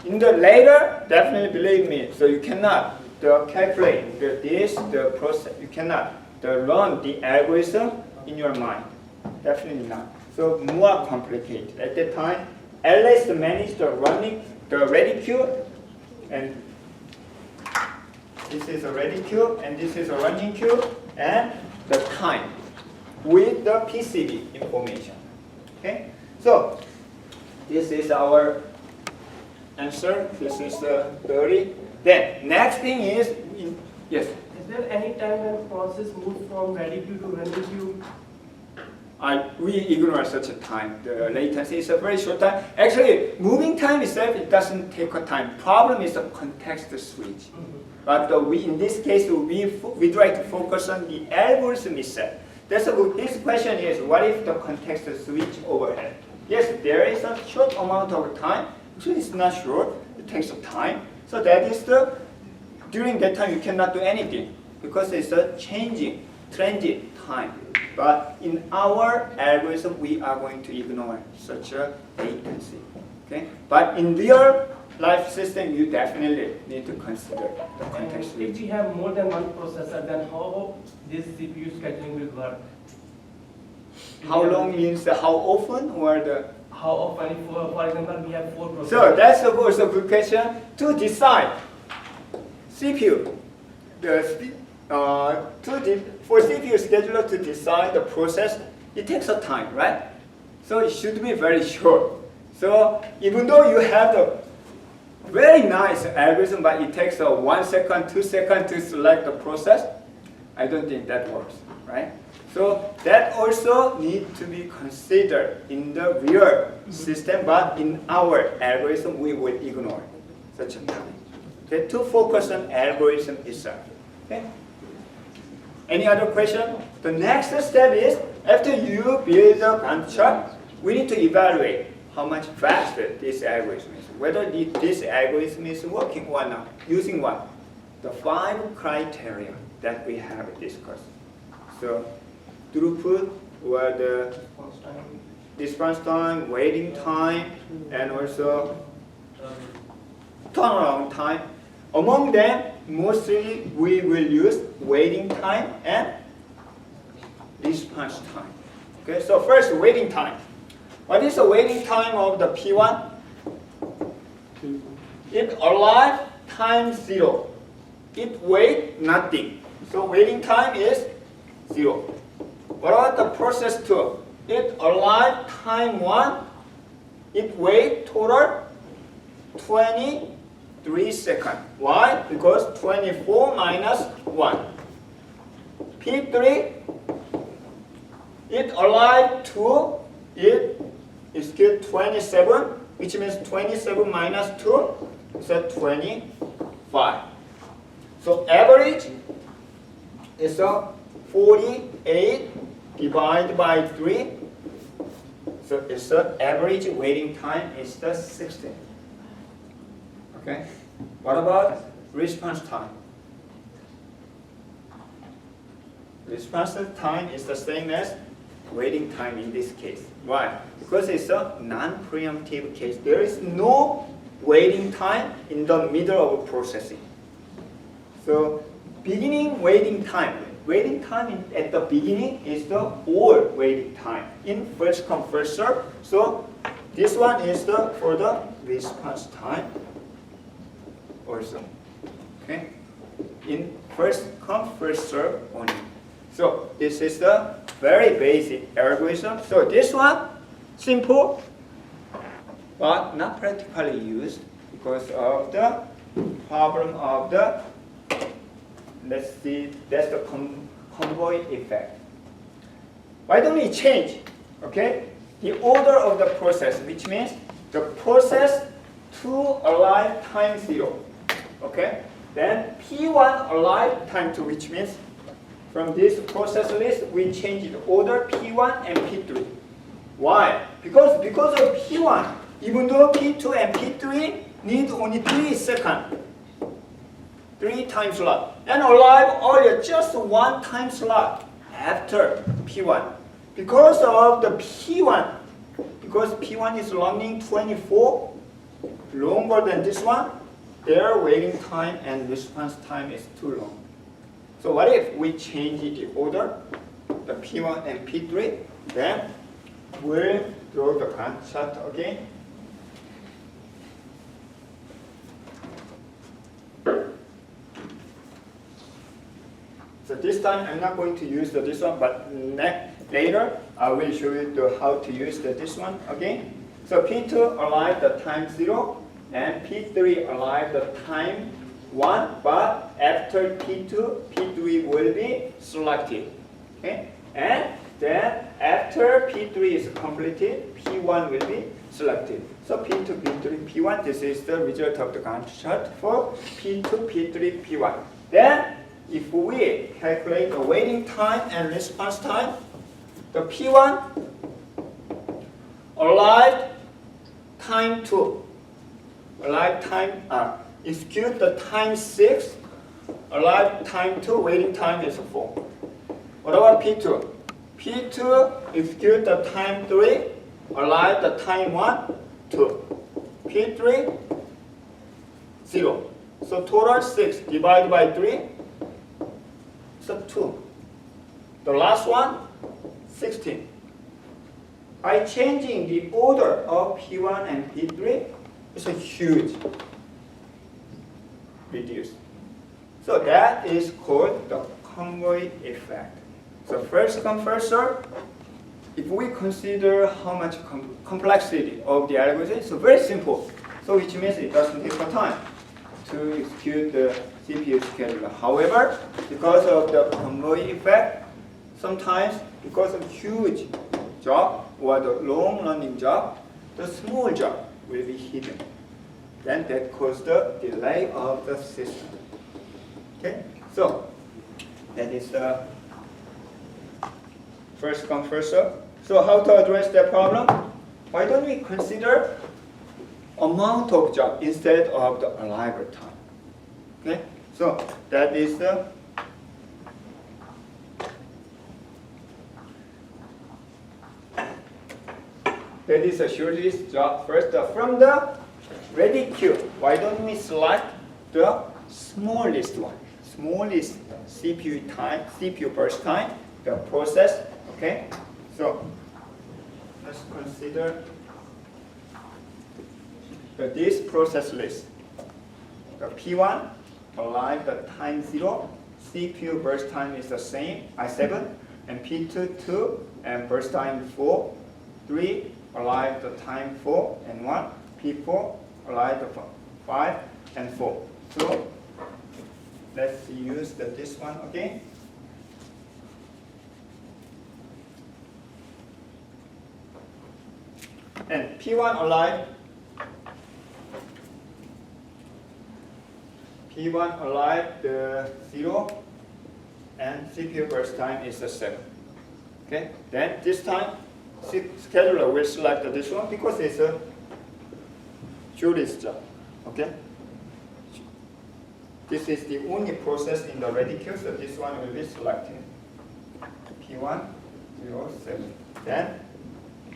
In the later, definitely believe me. So you cannot calculate the process. You cannot run the algorithm in your mind. Definitely not. So more complicated. At that time, at least manage the running, the ready queue, and this is a ready queue, and this is a running queue, and the time with the PCB information. Okay, so this is our answer. This is the 30. Then next thing is yes. Is there any time when process moves from ready queue to running queue? We ignore such a time. The latency is a very short time. Actually, moving time itself, it doesn't take a time. Problem is the context switch. But in this case, we try to focus on the algorithm itself. This question is, what if the context switch overhead? Yes, there is a short amount of time. Actually, it's not short. It takes some time. So that is during that time, you cannot do anything because it's a changing, transient time. But in our algorithm, we are going to ignore such a latency. Okay? But in real life system, you definitely need to consider the context switch. If we have more than one processor, then how this CPU scheduling will work? How long means how often or the? How often? If, for example, we have 4 processors. So that's of course a good question to decide. CPU, for CPU scheduler to decide the process, it takes a time, right? So it should be very short. So even though you have the very nice algorithm, but it takes 1 second, 2 seconds to select the process, I don't think that works, right? So that also needs to be considered in the real system, but in our algorithm, we will ignore such a time. Okay, to focus on algorithm itself. Okay. Any other question? The next step is, after you build a Gantt chart, we need to evaluate how much faster this algorithm is, whether this algorithm is working or not, using what? The 5 criteria that we have discussed. So, throughput, or the response time, waiting time, and also turnaround time. Among them, mostly we will use waiting time and response time. Okay, so first waiting time. What is the waiting time of the P1? It arrive time 0. It wait nothing. So waiting time is 0. What about the process 2? It arrive time 1. It wait total 23 seconds. Why? Because 24 minus 1. P3, it arrived to, it is still 27, which means 27 minus 2 is a 25. So average is a 48 divided by 3. So it's the average waiting time is the 16. Okay. What about response time? response time is the same as waiting time in this case. Why? Because it's a non-preemptive case. There is no waiting time in the middle of processing. So beginning waiting time at the beginning is the all waiting time in first come first serve. So this one is for the response time also. Okay, in first come first serve only. So this is the very basic algorithm. So this one simple but not practically used because of the problem of the, let's see, that's the convoy effect. Why don't we change, okay, the order of the process, which means the process to arrive time 0, okay? Then P1 arrive time 2, which means from this process list, we change the order P1 and P3. Why? Because of P1, even though P2 and P3 need only 3 seconds, 3 time slot, and arrive earlier, just 1 time slot after P1. Because of the P1, because P1 is running 24 longer than this one, their waiting time and response time is too long. So what if we change the order, the P1 and P3, then we'll draw the Gantt chart again. So this time I'm not going to use this one, but later I will show you how to use this one again. So P2 arrived at time 0 and P3 arrived at time 1, but after P2, P3 will be selected. Okay? And then after P3 is completed, P1 will be selected. So P2, P3, P1, this is the result of the Gantt chart for P2, P3, P1. Then if we calculate the waiting time and response time, the P1 arrived time 2, arrived time, execute the time 6, arrived time 2, waiting time is 4. What about P2? P2 execute the time 3, arrived the time 1, 2. P3, 0. So total 6 divided by 3, so 2. The last one, 16. By changing the order of P1 and P3, it's a huge reduce. So that is called the convoy effect. So first come first serve. If we consider how much complexity of the algorithm, so very simple. So which means it doesn't take the time to execute the CPU scheduler. However, because of the convoy effect, sometimes because of huge job or the long running job, the small job will be hidden. Then that causes the delay of the system. Okay, so that is the first come first serve. So how to address that problem? Why don't we consider amount of job instead of the arrival time? Okay, so that is the a shortest job first. From the ready queue, why don't we select the smallest one, smallest CPU time, CPU burst time, the process. Okay, so let's consider this process list. The P1 arrived at time 0, CPU burst time is the same, I7, and P2, 2, and burst time 4, 3, arrived at time 4 and 1, P4 arrived at 5 and 4. So let's use this one again. And P1 arrived the 0 and CPU burst time is the 7. Okay, then this time scheduler will select this one because it's a shortest job. Okay, this is the only process in the ready queue, so this one will be selected. P1, 0, 7. Then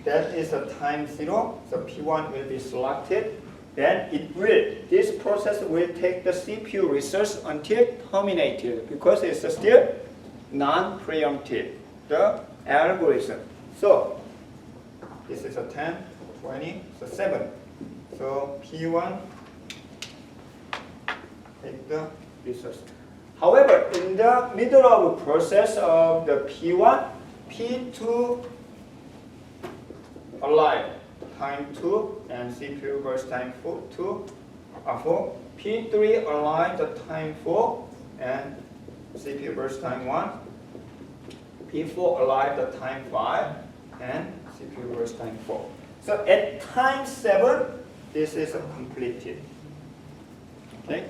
that is a time 0, so P1 will be selected. Then this process will take the CPU resource until terminated because it's still non-preemptive, the algorithm. So this is a 10, 20, so 7. So P1 take the resource. However, in the middle of the process of the P1, P2 alive time 2 and CPU burst time 4. P3 alive the time 4 and CPU burst time 1. P4 alive the time 5 and CPU burst time 4. So at time 7, this is completed. Okay,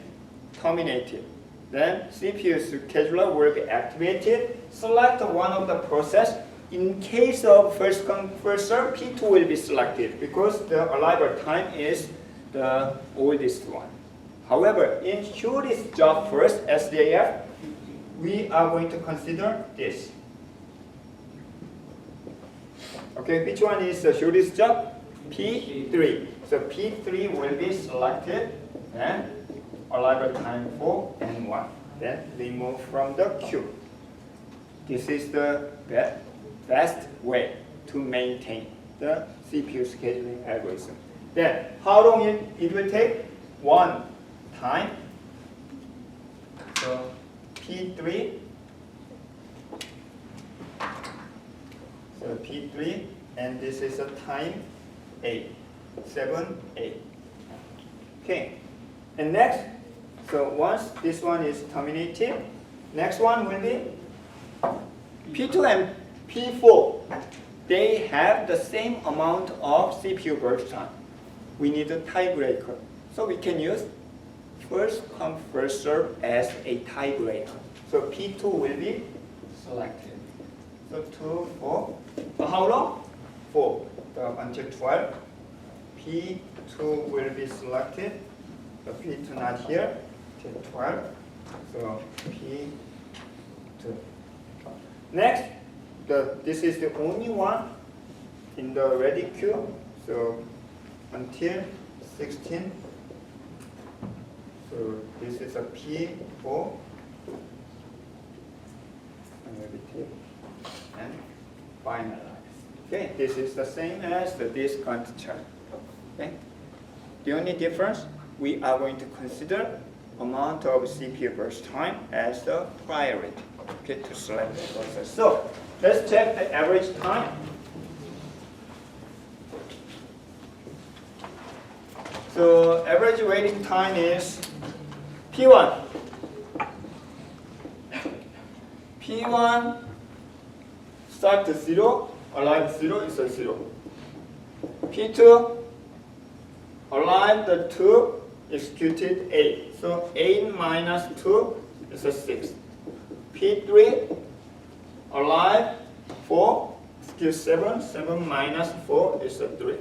terminated. Then CPU scheduler will be activated. Select one of the process. In case of first come first serve, P2 will be selected because the arrival time is the oldest one. However, in shortest job first, SDAF, we are going to consider this. Okay, which one is the shortest job? P3. So P3 will be selected and arrival time 4 and 1. Then remove from the queue. This is the best way to maintain the CPU scheduling algorithm. Then, how long it will take? One time. So P3. So P3, and this is a time 8, 7, 8. Okay, and next, so once this one is terminated, next one will be P2 and P4. They have the same amount of CPU burst time. We need a tiebreaker. So we can use first come first serve as a tiebreaker. So P2 will be selected. So 2, 4. So how long? 4. So until 12. P2 will be selected. So P2 not here. Till 12. So P2. Next, this is the only one in the ready queue. So until 16. So this is a P4. And finalize. Okay, this is the same as the discount chart. Okay, the only difference, we are going to consider amount of CPU burst time as the priority. Okay, to select the process. So let's check the average time. So average waiting time is P1. P1 start to 0, alive 0 is a 0. P2 alive the 2, executed 8. So 8 minus 2 is a 6. P3 alive 4, execute 7. 7 minus 4 is a 3.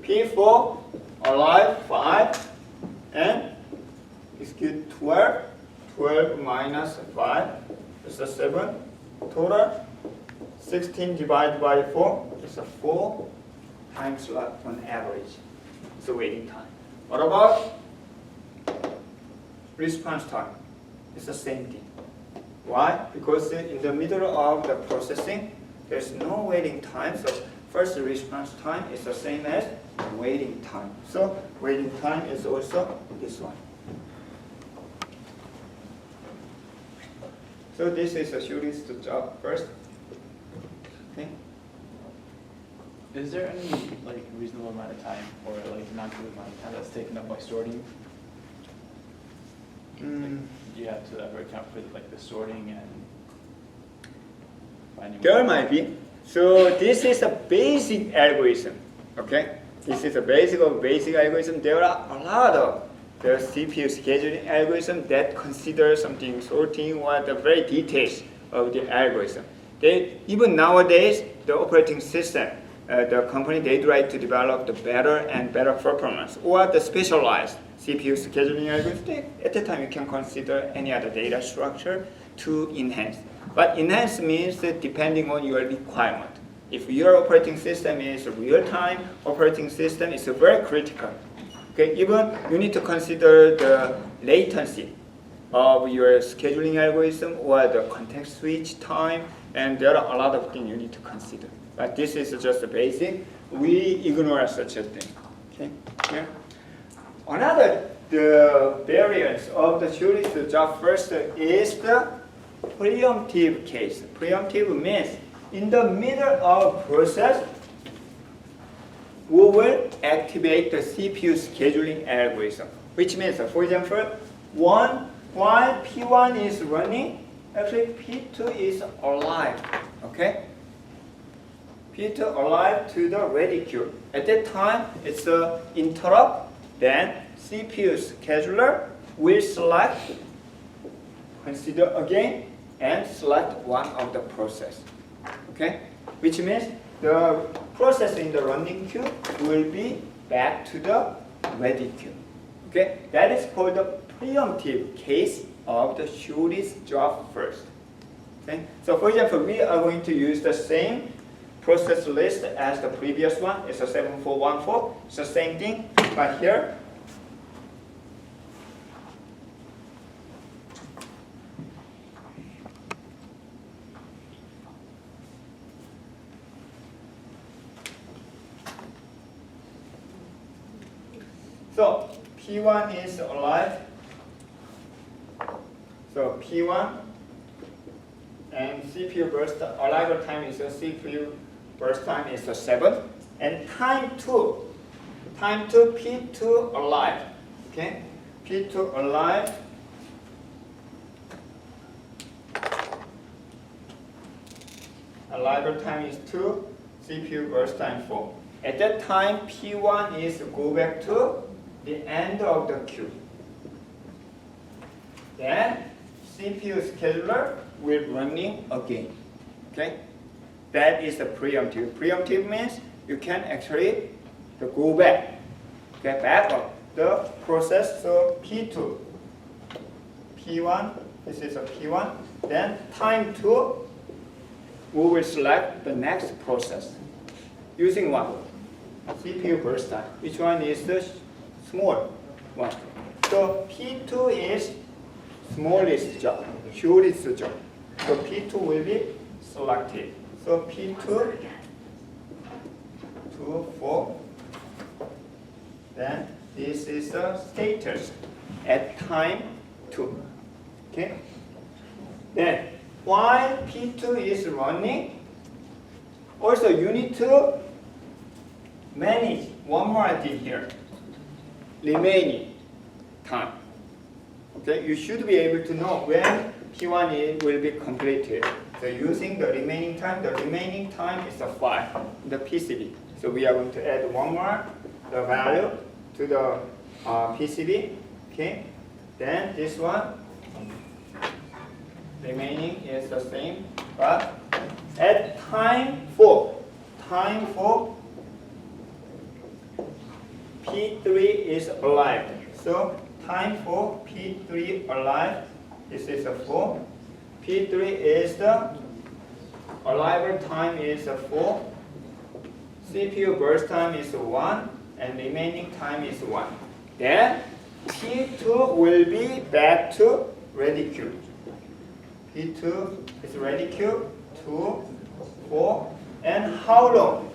P4 alive 5 and execute 12. 12 minus 5 is a 7. Total 16 divided by 4 is a 4 time slot on average. It's a waiting time. What about response time? It's the same thing. Why? Because in the middle of the processing, there's no waiting time. So first response time is the same as waiting time. So waiting time is also this one. So this is a shortest job first. Okay. Is there any like reasonable amount of time or like non-trivial amount of time that's taken up by sorting? Like, you have to ever account for like the sorting and finding. There might be. So this is a basic algorithm. Okay. This is a basic algorithm. There are a lot of the CPU scheduling algorithm that consider something sorting or the very details of the algorithm. Even nowadays, the operating system, the company, they try to develop the better and better performance or the specialized CPU scheduling algorithm. At the time, you can consider any other data structure to enhance. But enhanced means that depending on your requirement. If your operating system is real-time operating system, it's very critical. Okay, even you need to consider the latency of your scheduling algorithm or the context switch time, and there are a lot of things you need to consider. But this is just a basic. We ignore such a thing. Okay. Yeah. Another variance of the heuristic job first is the preemptive case. Preemptive means in the middle of process, we will activate the CPU scheduling algorithm, which means, for example, while P1 is running, actually P2 is alive. Okay? P2 alive to the ready queue. At that time, it's an interrupt. Then CPU scheduler will select, consider again, and select one of the process. Okay? Which means the process in the running queue will be back to the ready queue. Okay? That is called the preemptive case of the heuristic job first. Okay? So for example, we are going to use the same process list as the previous one. It's a 7414. It's the same thing, but here so P1 is alive. So P1 and CPU burst arrival time is CPU burst time is 7, and time 2 P2 alive. Okay, P2 alive. Arrival time is 2, CPU burst time 4. At that time, P1 is go back to the end of the queue. Then CPU scheduler will running again. Okay, that is the preemptive. Preemptive means you can actually go back, get back up the process. So P2, P1. This is a P1. Then time 2, we will select the next process using what? CPU burst time. Which one is the small one? So P2 is smallest job, heuristic job. So P2 will be selected. So P2, 2, 4. Then this is the status at time 2. Okay. Then while P2 is running, also you need to manage one more thing here. Remaining time. Okay, you should be able to know when P1 will be completed. So using the remaining time is a 5 in the PCB. So we are going to add one more the value to the PCB. Okay, then this one remaining is the same, but at time 4, P3 is alive. So time 4, P3 alive. This is a 4. P3 is the arrival time is a 4. CPU burst time is 1, and remaining time is 1. Then P2 will be back to ready queue. P2 is ready queue, 2, 4, and how long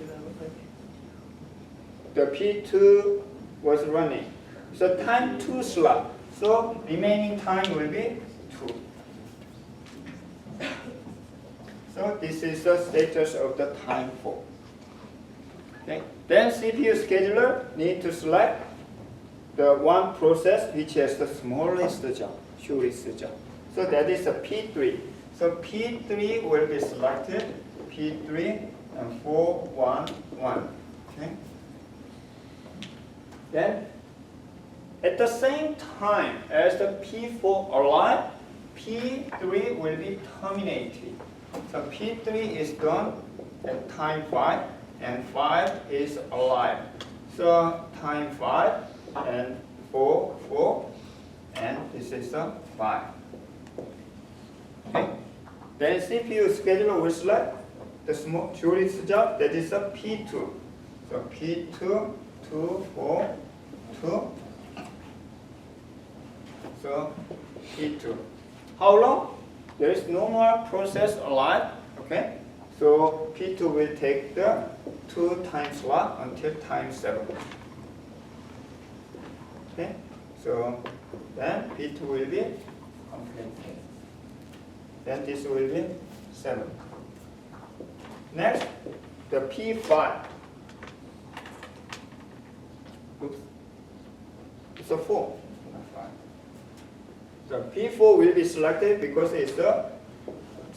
the P2 was running? So time 2 slot. So remaining time will be 2. So this is the status of the time 4. Okay. Then CPU scheduler need to select the one process which has the smallest job, shortest job. So that is a P3. So P3 will be selected. P3 and 4, 1, 1. Okay. Then at the same time as the P4 alive, P3 will be terminated. So P3 is done at time 5, and 5 is alive. So time 5 and 4, 4, and this is a 5. Okay. Then CPU scheduler will select the small shortest job, that is a P2. So P2, 2, 4, 2. So P2. How long? There is no more process alive. Okay. So P2 will take the 2 time slot until time 7. Okay. So then P2 will be completed. Then this will be 7. Next, the P5. Oops. It's a 4, not 5. The P4 will be selected because it's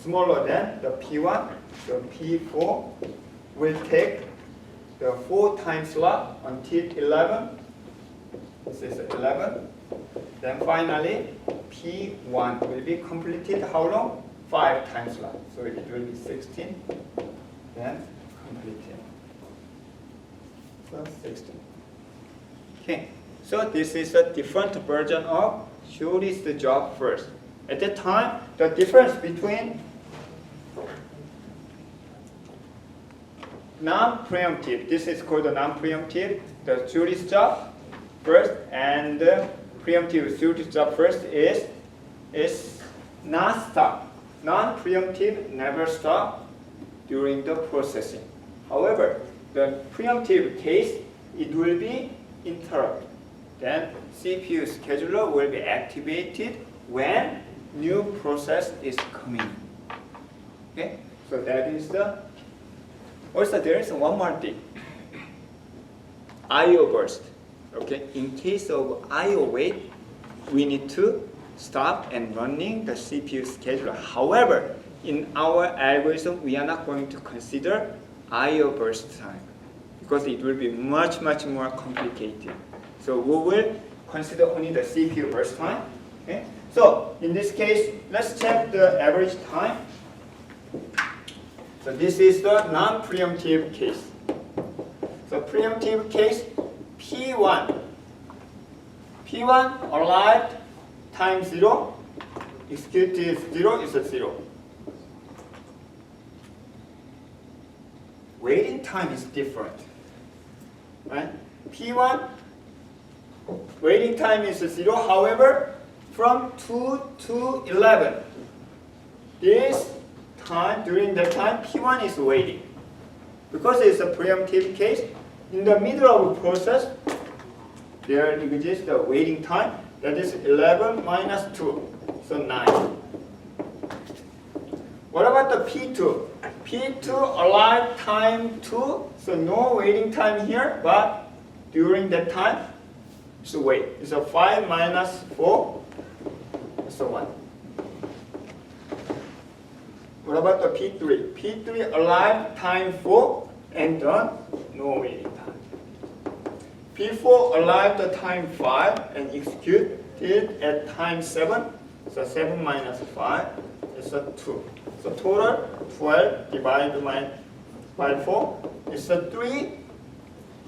smaller than the P1. So P4 will take the 4 time slot until 11. This is 11. Then finally, P1 will be completed how long? 5 time slot. So it will be 16. Then completed. So 16. Okay. So this is a different version of shortest job first. At that time, the difference between non-preemptive, this is called the non-preemptive, the shortest job first, and the preemptive shortest job first is not stop. Non-preemptive never stop during the processing. However, the preemptive case, it will be interrupted. Then CPU scheduler will be activated when new process is coming. Okay, so that is the. Also, there is one more thing. I/O burst. Okay, in case of I/O wait, we need to stop and running the CPU scheduler. However, in our algorithm, we are not going to consider I/O burst time because it will be much more complicated. So we will consider only the CPU burst time. Okay? So in this case, let's check the average time. So this is the non-preemptive case. So preemptive case, P1. P1 arrived, time 0, execute is 0, is a 0. Waiting time is different. Right? P1, waiting time is 0. However, from 2 to 11, this time, during that time, P1 is waiting. Because it's a preemptive case, in the middle of the process, there exists the waiting time, that is 11 minus 2, so 9. What about the P2? P2 arrived time 2, so no waiting time here, but during that time, so wait, it's a 5 minus 4, so 1. What about the P3? P3 arrived time 4 and done, no waiting time. P4 arrived at time 5 and executed at time 7, so 7 minus 5 is a 2. So total 12 divided by 4 is a 3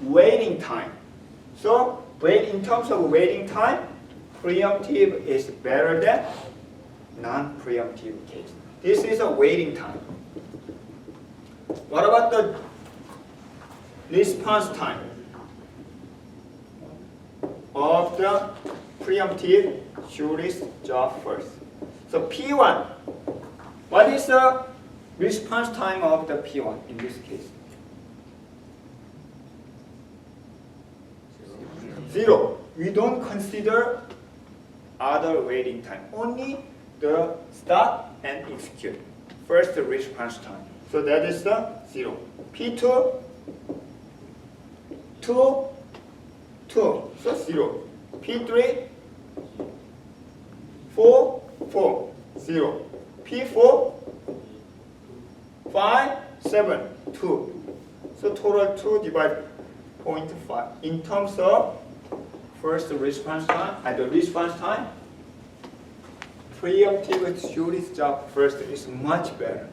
waiting time. So in terms of waiting time, preemptive is better than non-preemptive case. This is a waiting time. What about the response time of the preemptive shortest job first? So P1, what is the response time of the P1 in this case? 0. We don't consider other waiting time. Only the start and execute. First response time. So that is the 0. P2, 2, 2. So 0. P3, 4, 4. 0. P4, 5, 7, 2. So total 2 divided 0.5. In terms of first response time, the response time, preemptive shortest job first is much better.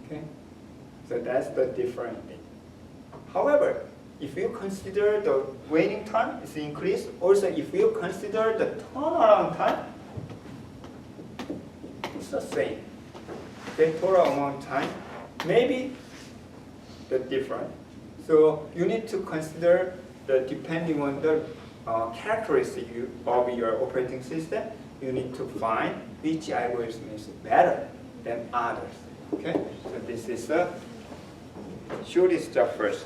Okay? So that's the different thing. However, if you consider the waiting time is increased, also if you consider the turnaround time, it's the same. okay, total amount of time, maybe the different. So you need to consider the depending on the characteristic of your operating system, you need to find which algorithm is better than others. Okay, so this is the shortest job first.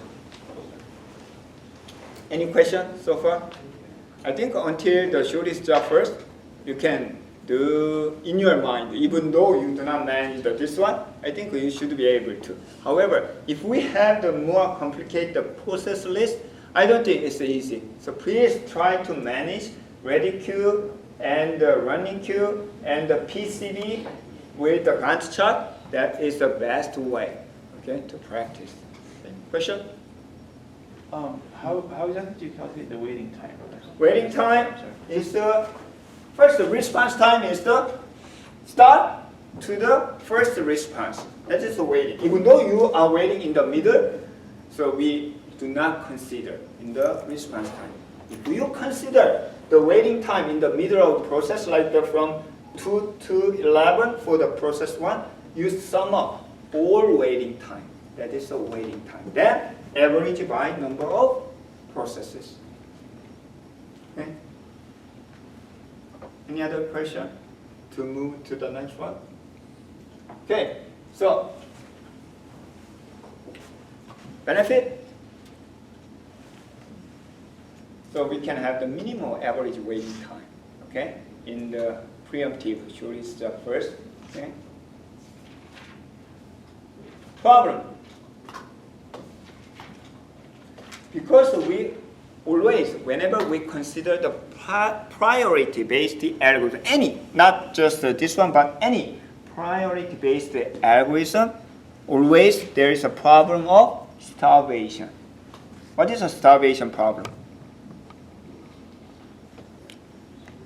Any question so far? I think until the shortest job first, you can do in your mind, even though you do not manage this one, I think you should be able to. However, if we have the more complicated process list, I don't think it's easy. So please try to manage ready queue and the running queue and the PCB with the Gantt chart. That is the best way, okay, to practice. Okay. Question? How exactly do you calculate the waiting time? Waiting time is the first response time is the start to the first response. That is the waiting. Even though you are waiting in the middle, so we do not consider in the response time. If you consider the waiting time in the middle of the process, like from 2 to 11 for the process 1, you sum up all waiting time. That is the waiting time. Then average by number of processes. Okay. Any other question to move to the next one? Okay, so benefit. So we can have the minimal average waiting time, okay, in the preemptive shortest job first. Okay. Problem. Because we always, whenever we consider the priority-based algorithm, any, not just this one, but any priority-based algorithm, always there is a problem of starvation. What is a starvation problem?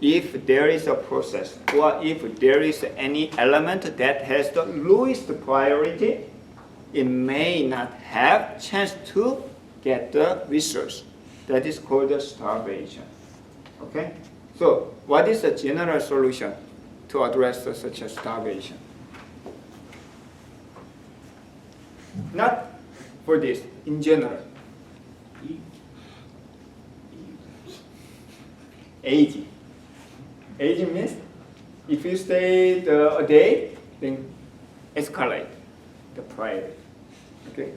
If there is a process, or if there is any element that has the lowest priority, it may not have chance to get the resource. That is called the starvation. Okay? So what is the general solution to address such a starvation? Not for this, in general. Aging. Aging means if you stay a day, then escalate the priority. Okay?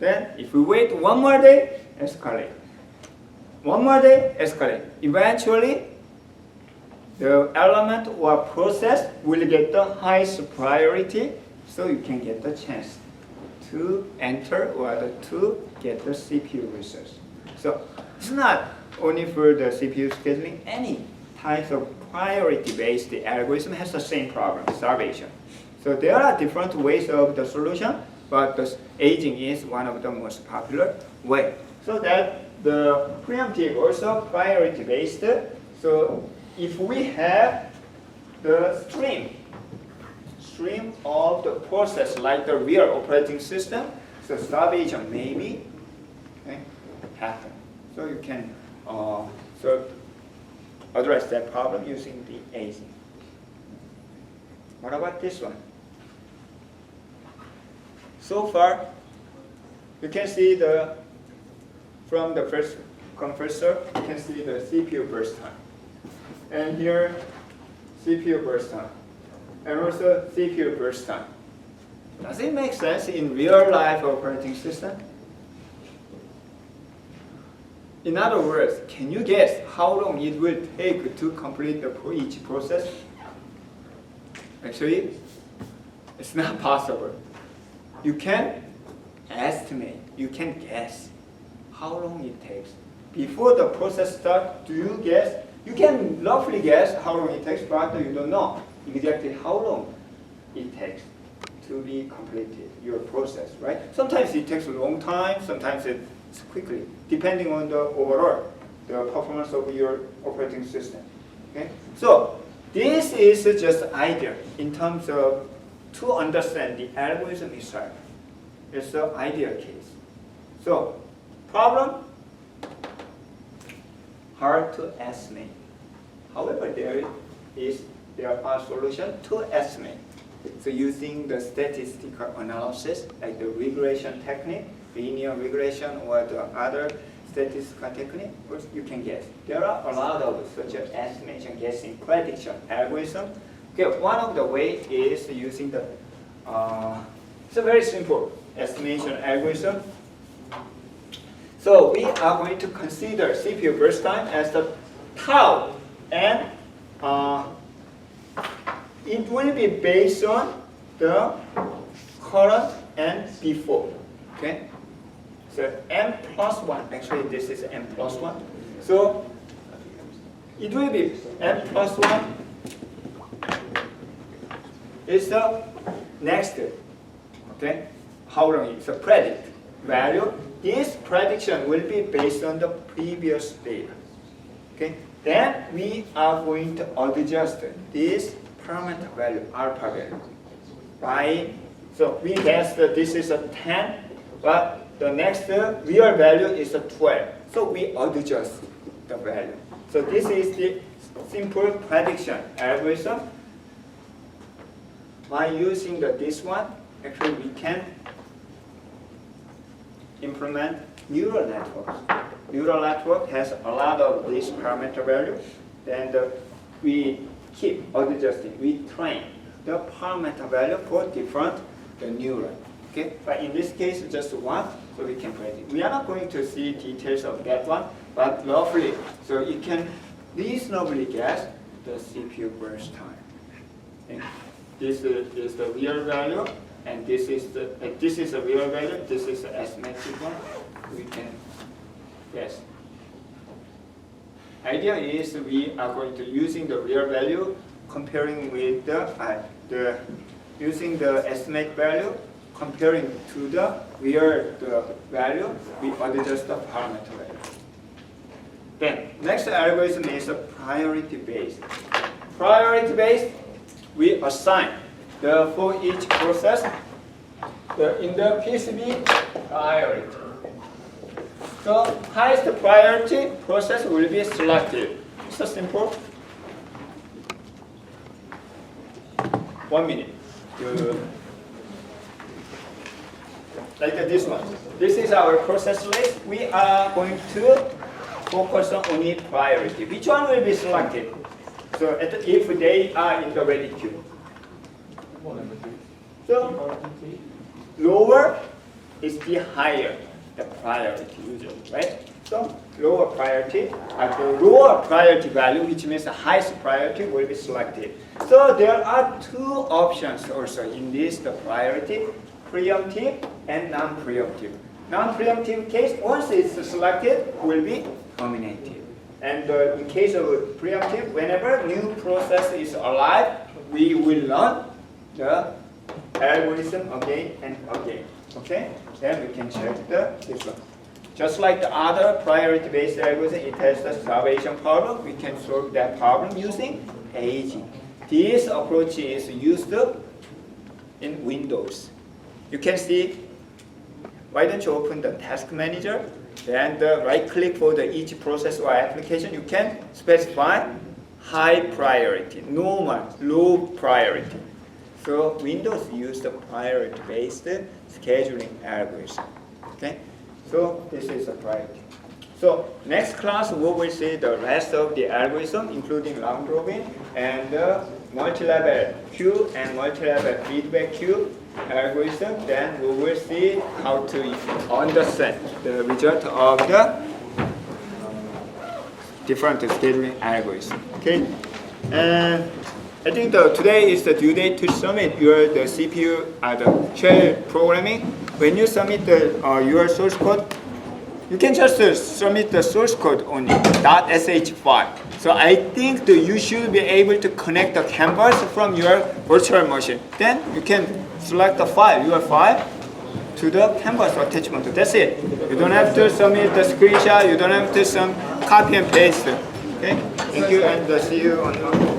Then if we wait one more day, escalate. One more day, escalate. Eventually, the element or process will get the highest priority, so you can get the chance to enter or to get the CPU resource. So it's not only for the CPU scheduling, any type of priority-based algorithm has the same problem, starvation. So there are different ways of the solution, but the aging is one of the most popular way. So that the preemptive also priority-based. So if we have the stream of the process like the real operating system, so starvation maybe happen. So you can address that problem using the aging. What about this one? So far, you can see from the first compressor, you can see the CPU burst time. And here, CPU burst time. And also CPU burst time. Does it make sense in real life operating system? In other words, can you guess how long it will take to complete each process? Actually, it's not possible. You can estimate, you can guess how long it takes. Before the process starts, do you guess? You can roughly guess how long it takes, but you don't know exactly how long it takes to be completed, your process, right? Sometimes it takes a long time, sometimes it's quickly, depending on the overall, the performance of your operating system. Okay? So this is just idea in terms of to understand the algorithm itself. It's the ideal case. So problem, hard to estimate. However, there are solutions to estimate. So using the statistical analysis, like the regression technique, linear regression or the other statistical technique, you can guess. There are a lot of such as estimation, guessing, prediction, algorithm. Okay, one of the ways is using the, it's a very simple estimation algorithm. So we are going to consider CPU burst time as the tau, and it will be based on the current and before. Okay, so m plus 1, actually this is m plus 1. So it will be m plus 1 is the next, okay, how long it's a predict value. This prediction will be based on the previous data. Okay, then we are going to adjust this parameter value, alpha value, by, so we guess that this is a 10, but the next real value is a 12. So we adjust the value. So this is the simple prediction algorithm. By using this one, actually we can implement neural networks. Neural network has a lot of these parameter values, and we keep adjusting. We train the parameter value for different neuron. Okay, but in this case, just one, so we can predict. We are not going to see details of that one, but roughly, so you can reasonably guess the CPU burst time. Okay. This is the real value, and this is the real value. This is the estimated one. We can guess. Idea is we are going to using the real value comparing with the using the estimate value comparing to the real value. We adjust the parameter value. Then next algorithm is a priority based. Priority based, we assign for each process in the PCB priority. So highest priority process will be selected. It's so simple. 1 minute. Like this one. This is our process list. We are going to focus on only priority. Which one will be selected? So if they are in the ready queue. So lower is the higher the priority usually, right? So lower priority, the lower priority value, which means the highest priority, will be selected. So there are two options also in this, the priority, preemptive and non-preemptive. Non-preemptive case, once it's selected, will be terminated. And in case of preemptive, whenever new process is alive, we will run the algorithm again and again. Okay? Then we can check this one. Just like the other priority-based algorithm, it has the starvation problem. We can solve that problem using aging. This approach is used in Windows. You can see, why don't you open the task manager, then right-click for each process or application. You can specify high priority, normal, low priority. So Windows use the priority-based scheduling algorithm. Okay, so this is a priority. So next class we will see the rest of the algorithm, including round robin and multi-level queue and multi-level feedback queue algorithm. Then we will see how to understand the result of the different scheduling algorithm. Okay, and I think today is the due date to submit the CPU the shell programming. When you submit your source code, you can just submit the source code only .sh file. So I think that you should be able to connect the canvas from your virtual machine. Then you can select the file, your file, to the canvas attachment. That's it. You don't have to submit the screenshot. You don't have to copy and paste. Okay. Thank you, and see you on.